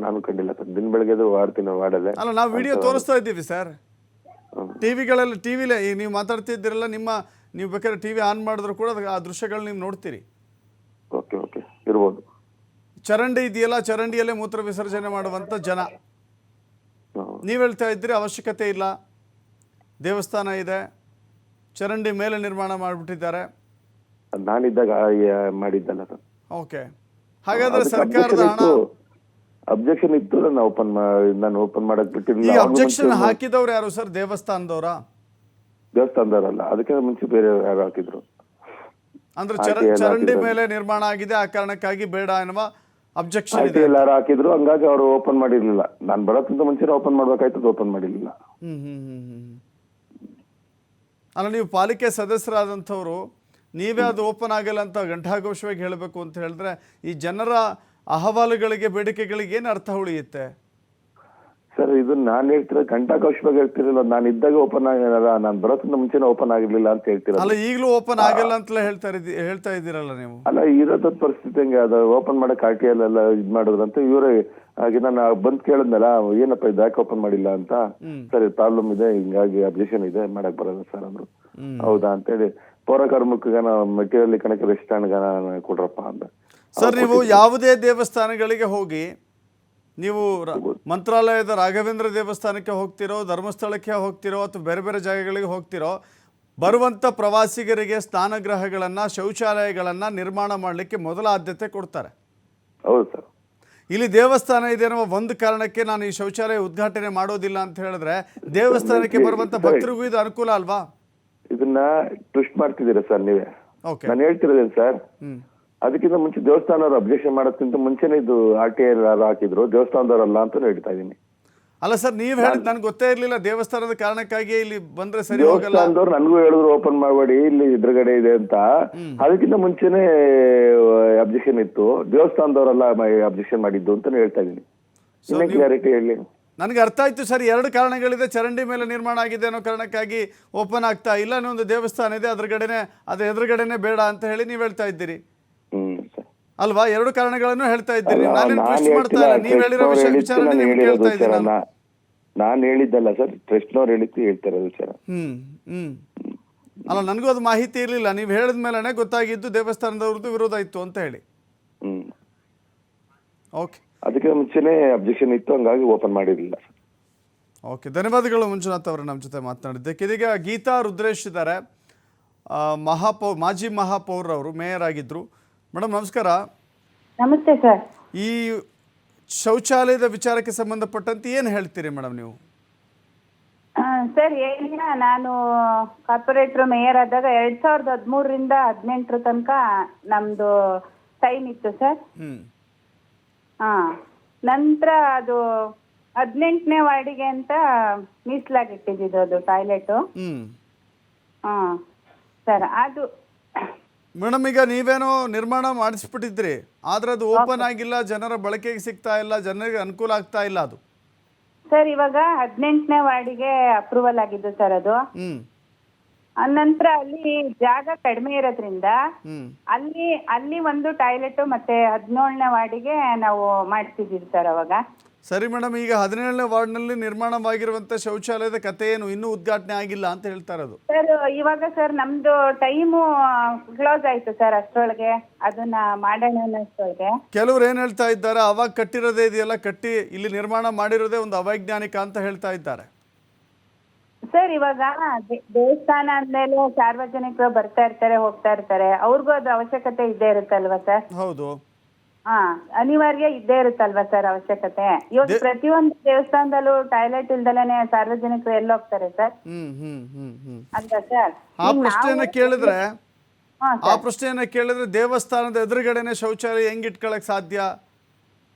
ನಾನು ಕಂಡಿಲ್ಲ ಸರ್, ದಿನ ಬೆಳಗ್ಗೆ ವಾಡ್ತೀನಿ ವಾಡದೆ. ಅಲ್ಲ, ನಾವು ವಿಡಿಯೋ ತೋರಿಸ್ತಾ ಇದ್ದೀವಿ ಸರ್ ಟಿವಿಲೇ. ಈಗ ನೀವು ಮಾತಾಡ್ತಿದ್ದೀರಲ್ಲ, ನೀವು ಬೇಕಾದ್ರೆ ಟಿವಿ ಆನ್ ಮಾಡಿದ್ರು ಕೂಡ ಆ ದೃಶ್ಯಗಳು ನೀವು ನೋಡ್ತೀರಿ. ಓಕೆ ಓಕೆ, ಇರ್ಬೋದು. ಚರಂಡಿ ಇದೆಯಲ್ಲ, ಚರಂಡಿಯಲ್ಲೇ ಮೂತ್ರ ವಿಸರ್ಜನೆ ಮಾಡುವಂಥ ಜನ. ನೀವು ಹೇಳ್ತಾ ಇದ್ದೀರಿ ಅವಶ್ಯಕತೆ ಇಲ್ಲ, ದೇವಸ್ಥಾನ ಇದೆ, ಚರಂಡಿ ಮೇಲೆ ನಿರ್ಮಾಣ ಮಾಡಿಬಿಟ್ಟಿದ್ದಾರೆ. ನಾನಿದ್ದಾಗ ಮಾಡಿದ್ದಲ್ಲ ಸರ್. ಓಕೆ, ಹಾಗಾದ್ರೆ ಸರ್ಕಾರದ ಹಣ ಅಬ್ಜೆಕ್ಷನ್ ಇತ್ತು, ನಾನು ಓಪನ್ ಮಾಡಕ್ ಬಿಟ್ಟಿಲ್ಲ. ಈ ಅಬ್ಜೆಕ್ಷನ್ ಹಾಕಿದವ್ರು ಯಾರು ಸರ್? ದೇವಸ್ಥಾನದವರ? ದೇವಸ್ಥಾನದವರಲ್ಲ, ಅದಕ್ಕೆ ಮುಂಚೆ ಬೇರೆ ಯಾರು ಹಾಕಿದ್ರು. ಅಂದ್ರೆ ಚರಂಡಿ ಮೇಲೆ ನಿರ್ಮಾಣ ಆಗಿದೆ, ಆ ಕಾರಣಕ್ಕಾಗಿ ಬೇಡ ಎನ್ನುವ ಅಬ್ಜೆಕ್ಷನ್ ಇದೆ. ಎಲ್ಲಾರು ಹಾಕಿದ್ರು, ಹಂಗಾಗಿ ಅವರು ಓಪನ್ ಮಾಡಿರ್ಲಿಲ್ಲ. ನಾನು ಬರೋಕ್ಕಿಂತ ಮುಂಚೆ ಓಪನ್ ಮಾಡ್ಬೇಕಾಯ್ತದ, ಓಪನ್ ಮಾಡಿರ್ಲಿಲ್ಲ. ಅಲ್ಲ, ನೀವು ಪಾಲಿಕೆ ಸದಸ್ಯರಾದಂಥವ್ರು, ನೀವೇ ಅದು ಓಪನ್ ಆಗಲ್ಲ ಅಂತ ಘಂಟಾಘೋಷವಾಗಿ ಹೇಳಬೇಕು ಅಂತ ಹೇಳಿದ್ರೆ ಈ ಜನರ ಅಹವಾಲುಗಳಿಗೆ, ಬೇಡಿಕೆಗಳಿಗೆ ಏನು ಅರ್ಥ ಉಳಿಯುತ್ತೆ ಸರ್? ಇದು ನಾನು ಹೇಳ್ತಿರೋ ಘಂಟಾಘೋಷವಾಗಿ ಹೇಳ್ತಿರಲಿಲ್ಲ, ನಾನು ಇದ್ದಾಗ ಓಪನ್ ಆಗಿರಲ್ಲ, ನಾನು ಬರೋಕ್ಕಿಂತ ಮುಂಚೆ ಓಪನ್ ಆಗಿರ್ಲಿಲ್ಲ ಅಂತ ಹೇಳ್ತಿರಲ್ಲ. ಅಲ್ಲ, ಈಗಲೂ ಓಪನ್ ಆಗಲ್ಲ ಅಂತಲೇ ಹೇಳ್ತಾ ಇದ್ದೀರಲ್ಲ ನೀವು. ಅಲ್ಲ, ಇರೋದ ಪರಿಸ್ಥಿತಿ ಹಂಗೆ, ಅದು ಓಪನ್ ಮಾಡಕ್ RTL ಎಲ್ಲ ಇದ್ ಮಾಡಿದ್ರಂತ ಇವರೇ. ಹಾಗೆ ನಾನು ಬಂದ್ ಕೇಳಿದ್ನಲ್ಲ, ಏನಪ್ಪ ಇದು ಯಾಕೆ ಓಪನ್ ಮಾಡಿಲ್ಲ ಅಂತ. ಸರಿ, ಪ್ರಾಬ್ಲಮ್ ಇದೆ, ಹಿಂಗಾಗಿ ಅಬ್ಜೆಕ್ಷನ್ ಇದೆ, ಮಾಡಕ್ ಬರಲ್ಲ ಸರ್ ಅಂದ್ರು. ಹೌದಾ ಅಂತೇಳಿ ಪೌರ ಕಾರ್ಮಿಕನ ಮೆಟೀರಿಯಲ್ ಕಣಕ್ಕೆ ರೆಸ್ಟಾಂಡ್ ಕೊಡ್ರಪ್ಪ ಅಂತ. ಸರ್, ನೀವು ಯಾವುದೇ ದೇವಸ್ಥಾನಗಳಿಗೆ ಹೋಗಿ, ನೀವು ಮಂತ್ರಾಲಯದ ರಾಘವೇಂದ್ರ ದೇವಸ್ಥಾನಕ್ಕೆ ಹೋಗ್ತಿರೋ, ಧರ್ಮಸ್ಥಳಕ್ಕೆ ಹೋಗ್ತಿರೋ, ಅಥವಾ ಬೇರೆ ಬೇರೆ ಜಾಗಗಳಿಗೆ ಹೋಗ್ತಿರೋ, ಬರುವಂಥ ಪ್ರವಾಸಿಗರಿಗೆ ಸ್ನಾನಗೃಹಗಳನ್ನು, ಶೌಚಾಲಯಗಳನ್ನು ನಿರ್ಮಾಣ ಮಾಡಲಿಕ್ಕೆ ಮೊದಲ ಆದ್ಯತೆ ಕೊಡ್ತಾರೆ. ಹೌದು ಸರ್. ಇಲ್ಲಿ ದೇವಸ್ಥಾನ ಇದೆ ಅನ್ನೋ ಒಂದು ಕಾರಣಕ್ಕೆ ನಾನು ಈ ಶೌಚಾಲಯ ಉದ್ಘಾಟನೆ ಮಾಡೋದಿಲ್ಲ ಅಂತ ಹೇಳಿದ್ರೆ ದೇವಸ್ಥಾನಕ್ಕೆ ಬರುವಂಥ ಭಕ್ತರಿಗೂ ಇದು ಅನುಕೂಲ ಅಲ್ವಾ? ಇದನ್ನ ಟ್ವಿಸ್ಟ್ ಮಾಡ್ತಿದ್ದೀರಾ ಸರ್ ನೀವೇ. ಓಕೆ. ನಾನು ಹೇಳ್ತಿರೋದೇನು ಸರ್, ಅದಕ್ಕಿಂತ ಮುಂಚೆ ದೇವಸ್ಥಾನದವ್ರು ಅಬ್ಜೆಕ್ಷನ್ ಮಾಡೋದಕ್ಕಿಂತ ಮುಂಚೆನೇ ಇದು RTI ಹಾಕಿದ್ರು, ದೇವಸ್ಥಾನದವರಲ್ಲ ಅಂತ ಹೇಳ್ತಾ ಇದೀನಿ. ಅಲ್ಲ ಸರ್, ನೀವು ಹೇಳಿದ್ ನನಗೆ ಗೊತ್ತೇ ಇರಲಿಲ್ಲ, ದೇವಸ್ಥಾನದ ಕಾರಣಕ್ಕಾಗಿಯೇ ಇಲ್ಲಿ ಬಂದ್ರೆ ಸರಿ ಹೋಗಲ್ಲ. ದೇವಸ್ಥಾನದವ್ರು ನನಗೂ ಹೇಳಿದ್ರು ಓಪನ್ ಮಾಡಬೇಡಿ, ಇಲ್ಲಿ ಎದುರುಗಡೆ ಇದೆ ಅಂತ. ಅದಕ್ಕಿಂತ ಮುಂಚೆನೆ ಅಬ್ಜೆಕ್ಷನ್ ಇತ್ತು, ದೇವಸ್ಥಾನದವರೆಲ್ಲ ಅಬ್ಜೆಕ್ಷನ್ ಮಾಡಿದ್ದು ಅಂತ ಹೇಳ್ತಾ ಇದೀನಿ. ಇನ್ನೇ ಕ್ಲಾರಿಟಿ ಹೇಳಿ. ನನಗೆ ಅರ್ಥ ಆಯ್ತು ಸರ್, ಎರಡು ಕಾರಣಗಳಿದೆ. ಚರಂಡಿ ಮೇಲೆ ನಿರ್ಮಾಣ ಆಗಿದೆ ಅನ್ನೋ ಕಾರಣಕ್ಕಾಗಿ ಓಪನ್ ಆಗ್ತಾ ಇಲ್ಲ, ಇನ್ನೊಂದು ದೇವಸ್ಥಾನ ಇದೆ ಅದ್ರ ಎದುರುಗಡೆನೆ ಬೇಡ ಅಂತ ಹೇಳಿ ನೀವು ಹೇಳ್ತಾ ಇದ್ದೀರಿ ಅಲ್ವಾ? ಎರಡು ಕಾರಣಗಳನ್ನು ಹೇಳ್ತಾ ಇದ್ದೀರಿ. ನಾನೇನು ಟ್ವಿಸ್ಟ್ ಮಾಡ್ತಾ ಇಲ್ಲ, ನೀವು ಹೇಳಿರೋ ವಿಚಾರ ಕೇಳ್ತಾ ಇದ್ದೀನಿ. ನಾನು ಹೇಳಿದ್ದಲ್ಲ ಸರ್, ಟ್ರಸ್ಟ್ನವ್ರು ಹೇಳಿದ್ದು ಹೇಳ್ತಾ ಇರೋದು ವಿಚಾರ. ಅಲ್ಲ, ನನಗೂ ಅದು ಮಾಹಿತಿ ಇರಲಿಲ್ಲ. ನೀವು ಹೇಳಿದ ಮೇಲೆನೆ ಗೊತ್ತಾಗಿದ್ದು ದೇವಸ್ಥಾನದವ್ರದ್ದು ವಿರೋಧ ಇತ್ತು ಅಂತ ಹೇಳಿ. ಓಕೆ, ಅದಕ್ಕೆ ಮುಂಚೆನೆ ಅಬ್ಜೆಕ್ಷನ್ ಇತ್ತು, ಹಂಗಾಗಿ ಓಪನ್ ಮಾಡಿರಲಿಲ್ಲ ಸರ್. ಓಕೆ, ಧನ್ಯವಾದಗಳು ಮಂಜುನಾಥ್ ಅವರು ನಮ್ಮ ಜೊತೆ ಮಾತನಾಡಿದ್ದಕ್ಕೆ. ಇದೀಗ ಗೀತಾ ರುದ್ರೇಶ್ ಇದ್ದಾರೆ, ಮಾಜಿ ಮಹಾಪೌರವರು, ಮೇಯರ್ ಆಗಿದ್ರು. ಮೇಡಮ್ ನಮಸ್ಕಾರ. ನಮಸ್ತೆ ಸರ್. ಈ ಶೌಚಾಲಯದ ವಿಚಾರಕ್ಕೆ ಸಂಬಂಧಪಟ್ಟಂತೆ ಏನು ಹೇಳ್ತೀರಿ ಮೇಡಮ್ ನೀವು? ಸರ್ ಏನಿಲ್ಲ, ನಾನು ಕಾರ್ಪೊರೇಟರ್ ಮೇಯರ್ ಆದಾಗ 2013ರಿಂದ 2018 ತನಕ ನಮ್ದು ಟೈಮ್ ಇತ್ತು ಸರ್. ನಂತರ ಅದು 18ನೇ ವಾರ್ಡಿಗೆ ಅಂತ ಮೀಸಲಾಗಿಟ್ಟಿದ್ದು ಅದು ಟಾಯ್ಲೆಟು. ಸರ್ ಅದು ಮೇಡಮ್ ಈಗ ನೀವೇನೋ ನಿರ್ಮಾಣ ಮಾಡಿಸ್ಬಿಟ್ಟಿದ್ರಿ, ಆದ್ರೆ ಅದು ಓಪನ್ ಆಗಿಲ್ಲ, ಜನರ ಬಳಕೆಗೆ ಸಿಗ್ತಾ ಇಲ್ಲ, ಜನರಿಗೆ ಅನುಕೂಲ ಆಗ್ತಾ ಇಲ್ಲ ಅದು. ಸರ್ ಇವಾಗ 18ನೇ ವಾರ್ಡಿಗೆ ಅಪ್ರೂವಲ್ ಆಗಿದ್ದು ಸರ್ ಅದು. ನಂತರ ಅಲ್ಲಿ ಜಾಗ ಕಡಿಮೆ ಇರೋದ್ರಿಂದ ಅಲ್ಲಿ ಒಂದು ಟಾಯ್ಲೆಟ್ ಮತ್ತೆ 17ನೇ ವಾರ್ಡಿಗೆ ನಾವು ಮಾಡ್ತಿದ್ದೀವಿ ಸರ್ ಅವಾಗ. ಸರಿ ಮೇಡಮ್, ಈಗ 17ನೇ ವಾರ್ಡ್ನಲ್ಲಿ ನಿರ್ಮಾಣವಾಗಿರುವಂತ ಶೌಚಾಲಯದ ಕಥೆ ಏನು ಇನ್ನೂ ಉದ್ಘಾಟನೆ ಆಗಿಲ್ಲ ಅಂತ ಹೇಳ್ತಾ ಇರೋದು? ಸರ್ ಇವಾಗ ಸರ್ ನಮ್ದು ಟೈಮು ಕ್ಲೋಸ್ ಆಯ್ತು ಸರ್, ಅಷ್ಟರೊಳಗೆ ಅದನ್ನ ಮಾಡೋಣ ಅನ್ನೋಷ್ಟೊಳಗೆ. ಕೆಲವ್ರು ಏನ್ ಹೇಳ್ತಾ ಇದ್ದಾರೆ, ಅವಾಗ ಕಟ್ಟಿರೋದೇ ಇದೆಯಲ್ಲ, ಕಟ್ಟಿ ಇಲ್ಲಿ ನಿರ್ಮಾಣ ಮಾಡಿರೋದೇ ಒಂದು ಅವೈಜ್ಞಾನಿಕ ಅಂತ ಹೇಳ್ತಾ ಇದ್ದಾರೆ. ಸರ್ ಇವಾಗ ದೇವಸ್ಥಾನ ಅಂದ್ಮೇಲೆ ಸಾರ್ವಜನಿಕರು ಬರ್ತಾ ಇರ್ತಾರೆ, ಹೋಗ್ತಾ ಇರ್ತಾರೆ, ಅವ್ರಿಗೂ ಅದು ಅವಶ್ಯಕತೆ ಇದ್ದೇ ಇರುತ್ತಲ್ವಾ ಸರ್? ಹೌದು, ಅನಿವಾರ್ಯ ಇದ್ದೇ ಇರುತ್ತಲ್ವಾ ಸರ್ ಅವಶ್ಯಕತೆ. ಇವಾಗ ಪ್ರತಿಯೊಂದು ದೇವಸ್ಥಾನದಲ್ಲೂ ಟಾಯ್ಲೆಟ್ ಇಲ್ದಲೇನೆ ಸಾರ್ವಜನಿಕರು ಎಲ್ಲ ಹೋಗ್ತಾರೆ ಸರ್ ಅಲ್ವಾ ಸರ್? ಆ ಪ್ರಶ್ನೆಯನ್ನ ಕೇಳಿದ್ರೆ ದೇವಸ್ಥಾನದ ಎದುರುಗಡೆನೆ ಶೌಚಾಲಯ ಹೆಂಗ್ ಇಟ್ಕೊಳಕ್ ಸಾಧ್ಯ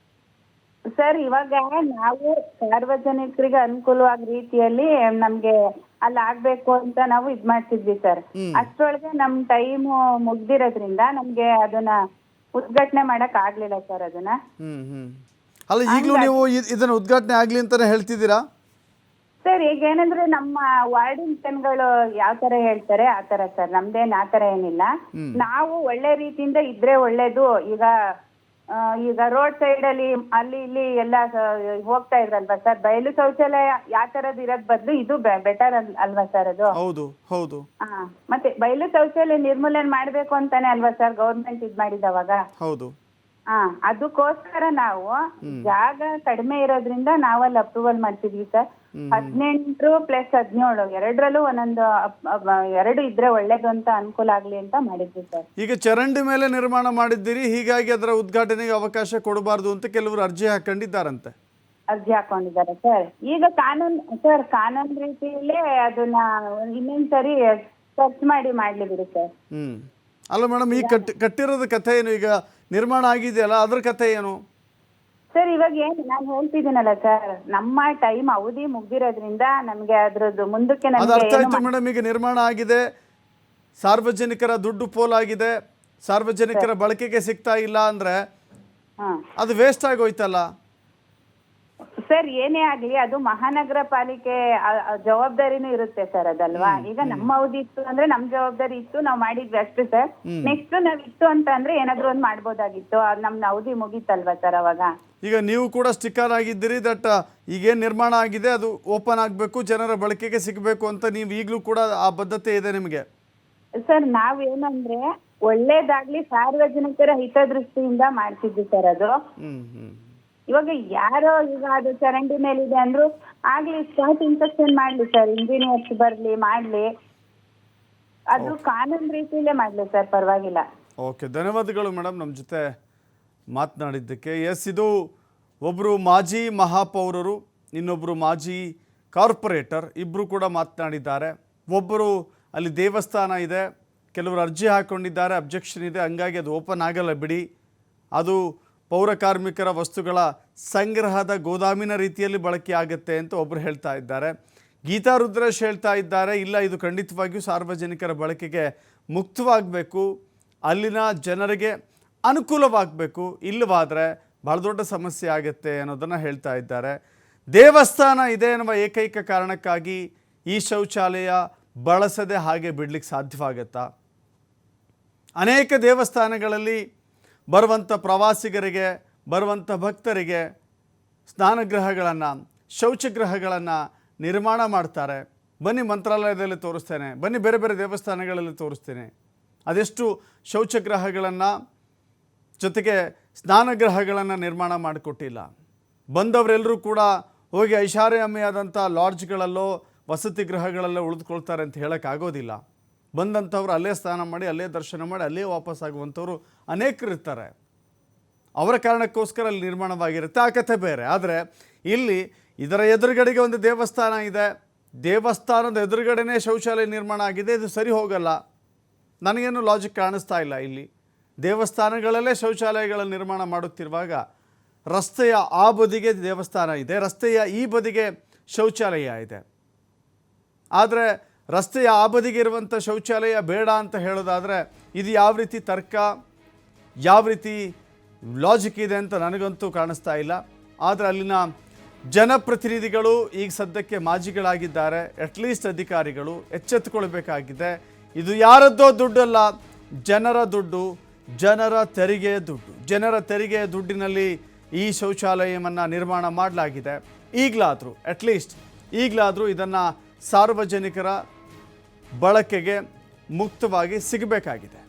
ಸರ್? ಇವಾಗ ನಾವು ಸಾರ್ವಜನಿಕರಿಗೆ ಅನುಕೂಲವಾದ ರೀತಿಯಲ್ಲಿ ನಮ್ಗೆ ಅಲ್ಲಿ ಆಗ್ಬೇಕು ಅಂತ ನಾವು ಇದ್ ಮಾಡ್ತಿದ್ವಿ ಸರ್. ಅಷ್ಟರೊಳಗೆ ನಮ್ ಟೈಮ್ ಮುಗ್ದಿರೋದ್ರಿಂದ ನಮ್ಗೆ ಅದನ್ನ ಉದ್ಘಾಟನೆ ಮಾಡಕ್ ಆಗ್ಲಿಲ್ಲ ಸರ್ ಅದನ್ನ. ಅಲ್ಲ, ಈಗಲೂ ನೀವು ಇದನ್ನ ಉದ್ಘಾಟನೆ ಆಗ್ಲಿ ಅಂತಾನೆ ಹೇಳ್ತಿದ್ದೀರಾ ಸರ್? ಈಗ ಏನಂದ್ರೆ ನಮ್ಮ ವಾರ್ಡಿನ ಜನಗಳು ಯಾವ ತರ ಹೇಳ್ತಾರೆ ಆ ತರ ಸರ್, ನಮ್ದೇನ್ ಆ ತರ ಏನಿಲ್ಲ. ನಾವು ಒಳ್ಳೆ ರೀತಿಯಿಂದ ಇದ್ರೆ ಒಳ್ಳೇದು. ಈಗ ರೋಡ್ ಸೈಡ್ ಅಲ್ಲಿ ಅಲ್ಲಿ ಇಲ್ಲಿ ಎಲ್ಲ ಹೋಗ್ತಾ ಇದ್ರಲ್ವಾ ಸರ್, ಬಯಲು ಶೌಚಾಲಯ ಯಾವ ತರದ್ ಇರೋದ್ ಬದ್ಲು ಇದು ಬೆಟರ್ ಅಲ್ವಾ ಸರ್ ಅದು? ಹೌದು ಹೌದು. ಮತ್ತೆ ಬಯಲು ಶೌಚಾಲಯ ನಿರ್ಮೂಲನೆ ಮಾಡ್ಬೇಕು ಅಂತಾನೆ ಅಲ್ವಾ ಸರ್ ಗೌರ್ಮೆಂಟ್ ಇದ್ ಮಾಡಿದವಾಗ? ಹೌದು. ಅದಕ್ಕೋಸ್ಕರ ನಾವು ಜಾಗ ಕಡಿಮೆ ಇರೋದ್ರಿಂದ ನಾವಲ್ಲಿ ಅಪ್ರೂವಲ್ ಮಾಡ್ತಿದ್ವಿ ಸರ್. 18 + 17 ಎರಡರಲ್ಲೂ ಒಂದೊಂದು 2 ಇದ್ರೆ ಒಳ್ಳೇದು ಅಂತ ಅನುಕೂಲ ಆಗ್ಲಿ ಅಂತ ಮಾಡಿದ್ವಿ ಸರ್. ಈಗ ಚರಂಡಿ ಮೇಲೆ ನಿರ್ಮಾಣ ಮಾಡಿದ್ದೀರಿ, ಹೀಗಾಗಿ ಅದರ ಉದ್ಘಾಟನೆಗೆ ಅವಕಾಶ ಕೊಡಬಾರ್ದು ಅಂತ ಕೆಲವರು ಅರ್ಜಿ ಹಾಕೊಂಡಿದ್ದಾರಂತೆ. ಅರ್ಜಿ ಹಾಕೊಂಡಿದ್ದಾರೆ ಸರ್. ಈಗ ಕಾನೂನು ರೀತಿಯಲ್ಲೇ ಅದನ್ನ ಇನ್ನೊಂದ್ಸರಿ ಸರ್ಚ್ ಮಾಡ್ಲಿ ಬಿಡಿ ಸರ್. ಅಲ್ಲ ಮೇಡಮ್, ಈ ಕಟ್ಟಿರೋದ ಕಥೆ ಏನು? ಈಗ ನಿರ್ಮಾಣ ಆಗಿದೆಯಲ್ಲ, ಅದ್ರ ಕಥೆ ಏನು ಸರ್? ಇವಾಗ ಏನು ನಾನು ಹೇಳ್ತಿದ್ದೀನಲ್ಲ ಸರ್, ನಮ್ಮ ಟೈಮ್ ಅವಧಿ ಮುಗ್ದಿರೋದ್ರಿಂದ ನಮ್ಗೆ ಅದ್ರದ್ದು ಮುಂದಕ್ಕೆ ಅರ್ಥ ಆಯ್ತು ಮೇಡಮ್. ಈಗ ನಿರ್ಮಾಣ ಆಗಿದೆ, ಸಾರ್ವಜನಿಕರ ದುಡ್ಡು ಪೋಲಾಗಿದೆ, ಸಾರ್ವಜನಿಕರ ಬಳಕೆಗೆ ಸಿಗ್ತಾ ಇಲ್ಲ ಅಂದ್ರೆ ಅದು ವೇಸ್ಟ್ ಆಗೋಯ್ತಲ್ಲ ಸರ್? ಏನೇ ಆಗ್ಲಿ ಅದು ಮಹಾನಗರ ಪಾಲಿಕೆ ಜವಾಬ್ದಾರಿನೂ ಇರುತ್ತೆ ಸರ್, ಅದಲ್ವಾ? ಈಗ ನಮ್ಮ ಅವಧಿ ಇತ್ತು ಅಂದ್ರೆ ನಮ್ ಜವಾಬ್ದಾರಿ ಇತ್ತು, ನಾವ್ ಮಾಡಿದ್ವಿ ಅಷ್ಟೇ ಸರ್. ನೆಕ್ಸ್ಟ್ ನಾವ್ ಇತ್ತು ಅಂತ ಅಂದ್ರೆ ಏನಾದ್ರು ಒಂದ್ ಮಾಡ್ಬೋದಾಗಿತ್ತು, ನಮ್ ಅವಧಿ ಮುಗೀತಲ್ವಾ ಸರ್ ಅವಾಗ. ಈಗ ನೀವು ಕೂಡ ಸ್ಟಿಕ್ಕರ್ ಆಗಿದ್ದೀರಿ ದಟ್ ಈಗೇನು ನಿರ್ಮಾಣ ಆಗಿದೆ ಅದು ಓಪನ್ ಆಗಬೇಕು, ಜನರ ಬಳಕೆಗೆ ಸಿಗಬೇಕು ಅಂತ ನೀವು ಈಗಲೂ ಕೂಡ ಆ ಬದ್ಧತೆ ಇದೆ ನಿಮಗೆ? ಸರ್ ನಾವೇನಂದ್ರೆ ಒಳ್ಳೇದಾಗ್ಲಿ ಸಾರ್ವಜನಿಕರ ಹಿತದೃಷ್ಟಿಯಿಂದ ಮಾಡ್ತಿದ್ವಿ ಸರ್ ಅದು. ಇವಾಗ ಯಾರೋ ಈಗ ಅದು ಚರಂಡಿ ಮೇಲಿದೆ ಅಂದ್ರು ಆಗ್ಲಿ, ಸ್ಪಾಟ್ ಇನ್ಸ್ಪೆಕ್ಷನ್ ಮಾಡ್ಲಿ ಸರ್, ಇಂಜಿನಿಯರ್ಸ್ ಬರ್ಲಿ ಮಾಡ್ಲಿ, ಅದು ಕಾನೂನು ರೀತಿಯಲ್ಲೇ ಮಾಡ್ಲಿ ಸರ್, ಪರವಾಗಿಲ್ಲ. ಓಕೆ, ಧನ್ಯವಾದಗಳು ಮೇಡಮ್ ನಮ್ಮ ಜೊತೆ ಮಾತನಾಡಿದ್ದಕ್ಕೆ. ಎಸ್, ಇದು ಒಬ್ಬರು ಮಾಜಿ ಮಹಾಪೌರರು, ಇನ್ನೊಬ್ಬರು ಮಾಜಿ ಕಾರ್ಪೊರೇಟರ್, ಇಬ್ಬರು ಕೂಡ ಮಾತನಾಡಿದ್ದಾರೆ. ಒಬ್ಬರು ಅಲ್ಲಿ ದೇವಸ್ಥಾನ ಇದೆ, ಕೆಲವರು ಅರ್ಜಿ ಹಾಕ್ಕೊಂಡಿದ್ದಾರೆ, ಅಬ್ಜೆಕ್ಷನ್ ಇದೆ, ಹಂಗಾಗಿ ಅದು ಓಪನ್ ಆಗಲ್ಲ ಬಿಡಿ, ಅದು ಪೌರ ಕಾರ್ಮಿಕರ ವಸ್ತುಗಳ ಸಂಗ್ರಹದ ಗೋದಾಮಿನ ರೀತಿಯಲ್ಲಿ ಬಳಕೆ ಆಗುತ್ತೆ ಅಂತ ಒಬ್ಬರು ಹೇಳ್ತಾ ಇದ್ದಾರೆ. ಗೀತಾ ರುದ್ರೇಶ್ ಹೇಳ್ತಾ ಇದ್ದಾರೆ, ಇಲ್ಲ ಇದು ಖಂಡಿತವಾಗಿಯೂ ಸಾರ್ವಜನಿಕರ ಬಳಕೆಗೆ ಮುಕ್ತವಾಗಬೇಕು, ಅಲ್ಲಿನ ಜನರಿಗೆ ಅನುಕೂಲವಾಗಬೇಕು, ಇಲ್ಲವಾದರೆ ಭಾಳ ದೊಡ್ಡ ಸಮಸ್ಯೆ ಆಗುತ್ತೆ ಅನ್ನೋದನ್ನು ಹೇಳ್ತಾ ಇದ್ದಾರೆ. ದೇವಸ್ಥಾನ ಇದೆ ಎನ್ನುವ ಏಕೈಕ ಕಾರಣಕ್ಕಾಗಿ ಈ ಶೌಚಾಲಯ ಬಳಸದೆ ಹಾಗೆ ಬಿಡಲಿಕ್ಕೆ ಸಾಧ್ಯವಾಗುತ್ತಾ? ಅನೇಕ ದೇವಸ್ಥಾನಗಳಲ್ಲಿ ಬರುವಂಥ ಪ್ರವಾಸಿಗರಿಗೆ, ಬರುವಂಥ ಭಕ್ತರಿಗೆ ಸ್ನಾನಗೃಹಗಳನ್ನು, ಶೌಚಗೃಹಗಳನ್ನು ನಿರ್ಮಾಣ ಮಾಡ್ತಾರೆ. ಬನ್ನಿ ಮಂತ್ರಾಲಯದಲ್ಲಿ ತೋರಿಸ್ತೇನೆ, ಬನ್ನಿ ಬೇರೆ ಬೇರೆ ದೇವಸ್ಥಾನಗಳಲ್ಲಿ ತೋರಿಸ್ತೇನೆ. ಅದೆಷ್ಟು ಶೌಚಗೃಹಗಳನ್ನು ಜೊತೆಗೆ ಸ್ನಾನಗೃಹಗಳನ್ನು ನಿರ್ಮಾಣ ಮಾಡಿಕೊಟ್ಟಿಲ್ಲ. ಬಂದವರೆಲ್ಲರೂ ಕೂಡ ಹೋಗಿ ಐಷಾರಾಮಿಯಾದಂಥ ಲಾಡ್ಜ್ಗಳಲ್ಲೋ ವಸತಿ ಗೃಹಗಳಲ್ಲೋ ಉಳಿದುಕೊಳ್ತಾರೆ ಅಂತ ಹೇಳೋಕ್ಕಾಗೋದಿಲ್ಲ. ಬಂದಂಥವ್ರು ಅಲ್ಲೇ ಸ್ನಾನ ಮಾಡಿ, ಅಲ್ಲೇ ದರ್ಶನ ಮಾಡಿ, ಅಲ್ಲೇ ವಾಪಸ್ಸಾಗುವಂಥವ್ರು ಅನೇಕರಿರ್ತಾರೆ. ಅವರ ಕಾರಣಕ್ಕೋಸ್ಕರ ಅಲ್ಲಿ ನಿರ್ಮಾಣವಾಗಿರುತ್ತೆ, ಆ ಕಥೆ ಬೇರೆ. ಆದರೆ ಇಲ್ಲಿ ಇದರ ಎದುರುಗಡೆಗೆ ಒಂದು ದೇವಸ್ಥಾನ ಇದೆ, ದೇವಸ್ಥಾನದ ಎದುರುಗಡೆನೇ ಶೌಚಾಲಯ ನಿರ್ಮಾಣ ಆಗಿದೆ. ಇದು ಸರಿ ಹೋಗಲ್ಲ, ನನಗೇನು ಲಾಜಿಕ್ ಕಾಣಿಸ್ತಾ ಇಲ್ಲ. ಇಲ್ಲಿ ದೇವಸ್ಥಾನಗಳಲ್ಲೇ ಶೌಚಾಲಯಗಳ ನಿರ್ಮಾಣ ಮಾಡುತ್ತಿರುವಾಗ ರಸ್ತೆಯ ಆ ಬದಿಗೆ ದೇವಸ್ಥಾನ ಇದೆ, ರಸ್ತೆಯ ಈ ಬದಿಗೆ ಶೌಚಾಲಯ ಇದೆ. ಆದರೆ ರಸ್ತೆಯ ಆ ಬದಿಗೆ ಇರುವಂಥ ಶೌಚಾಲಯ ಬೇಡ ಅಂತ ಹೇಳೋದಾದರೆ ಇದು ಯಾವ ರೀತಿ ತರ್ಕ, ಯಾವ ರೀತಿ ಲಾಜಿಕ್ ಇದೆ ಅಂತ ನನಗಂತೂ ಕಾಣಿಸ್ತಾ ಇಲ್ಲ. ಆದರೆ ಅಲ್ಲಿನ ಜನಪ್ರತಿನಿಧಿಗಳು ಈಗ ಸದ್ಯಕ್ಕೆ ಮಾಜಿಗಳಾಗಿದ್ದಾರೆ, ಅಟ್ಲೀಸ್ಟ್ ಅಧಿಕಾರಿಗಳು ಎಚ್ಚೆತ್ತುಕೊಳ್ಬೇಕಾಗಿದೆ. ಇದು ಯಾರದ್ದೋ ದುಡ್ಡಲ್ಲ, ಜನರ ದುಡ್ಡು, ಜನರ ತೆರಿಗೆಯ ದುಡ್ಡು. ಜನರ ತೆರಿಗೆಯ ದುಡ್ಡಿನಲ್ಲಿ ಈ ಶೌಚಾಲಯವನ್ನು ನಿರ್ಮಾಣ ಮಾಡಲಾಗಿದೆ. ಈಗಲಾದರೂ ಇದನ್ನು ಸಾರ್ವಜನಿಕರ ಬಳಕೆಗೆ ಮುಕ್ತವಾಗಿ ಸಿಗಬೇಕಾಗಿದೆ.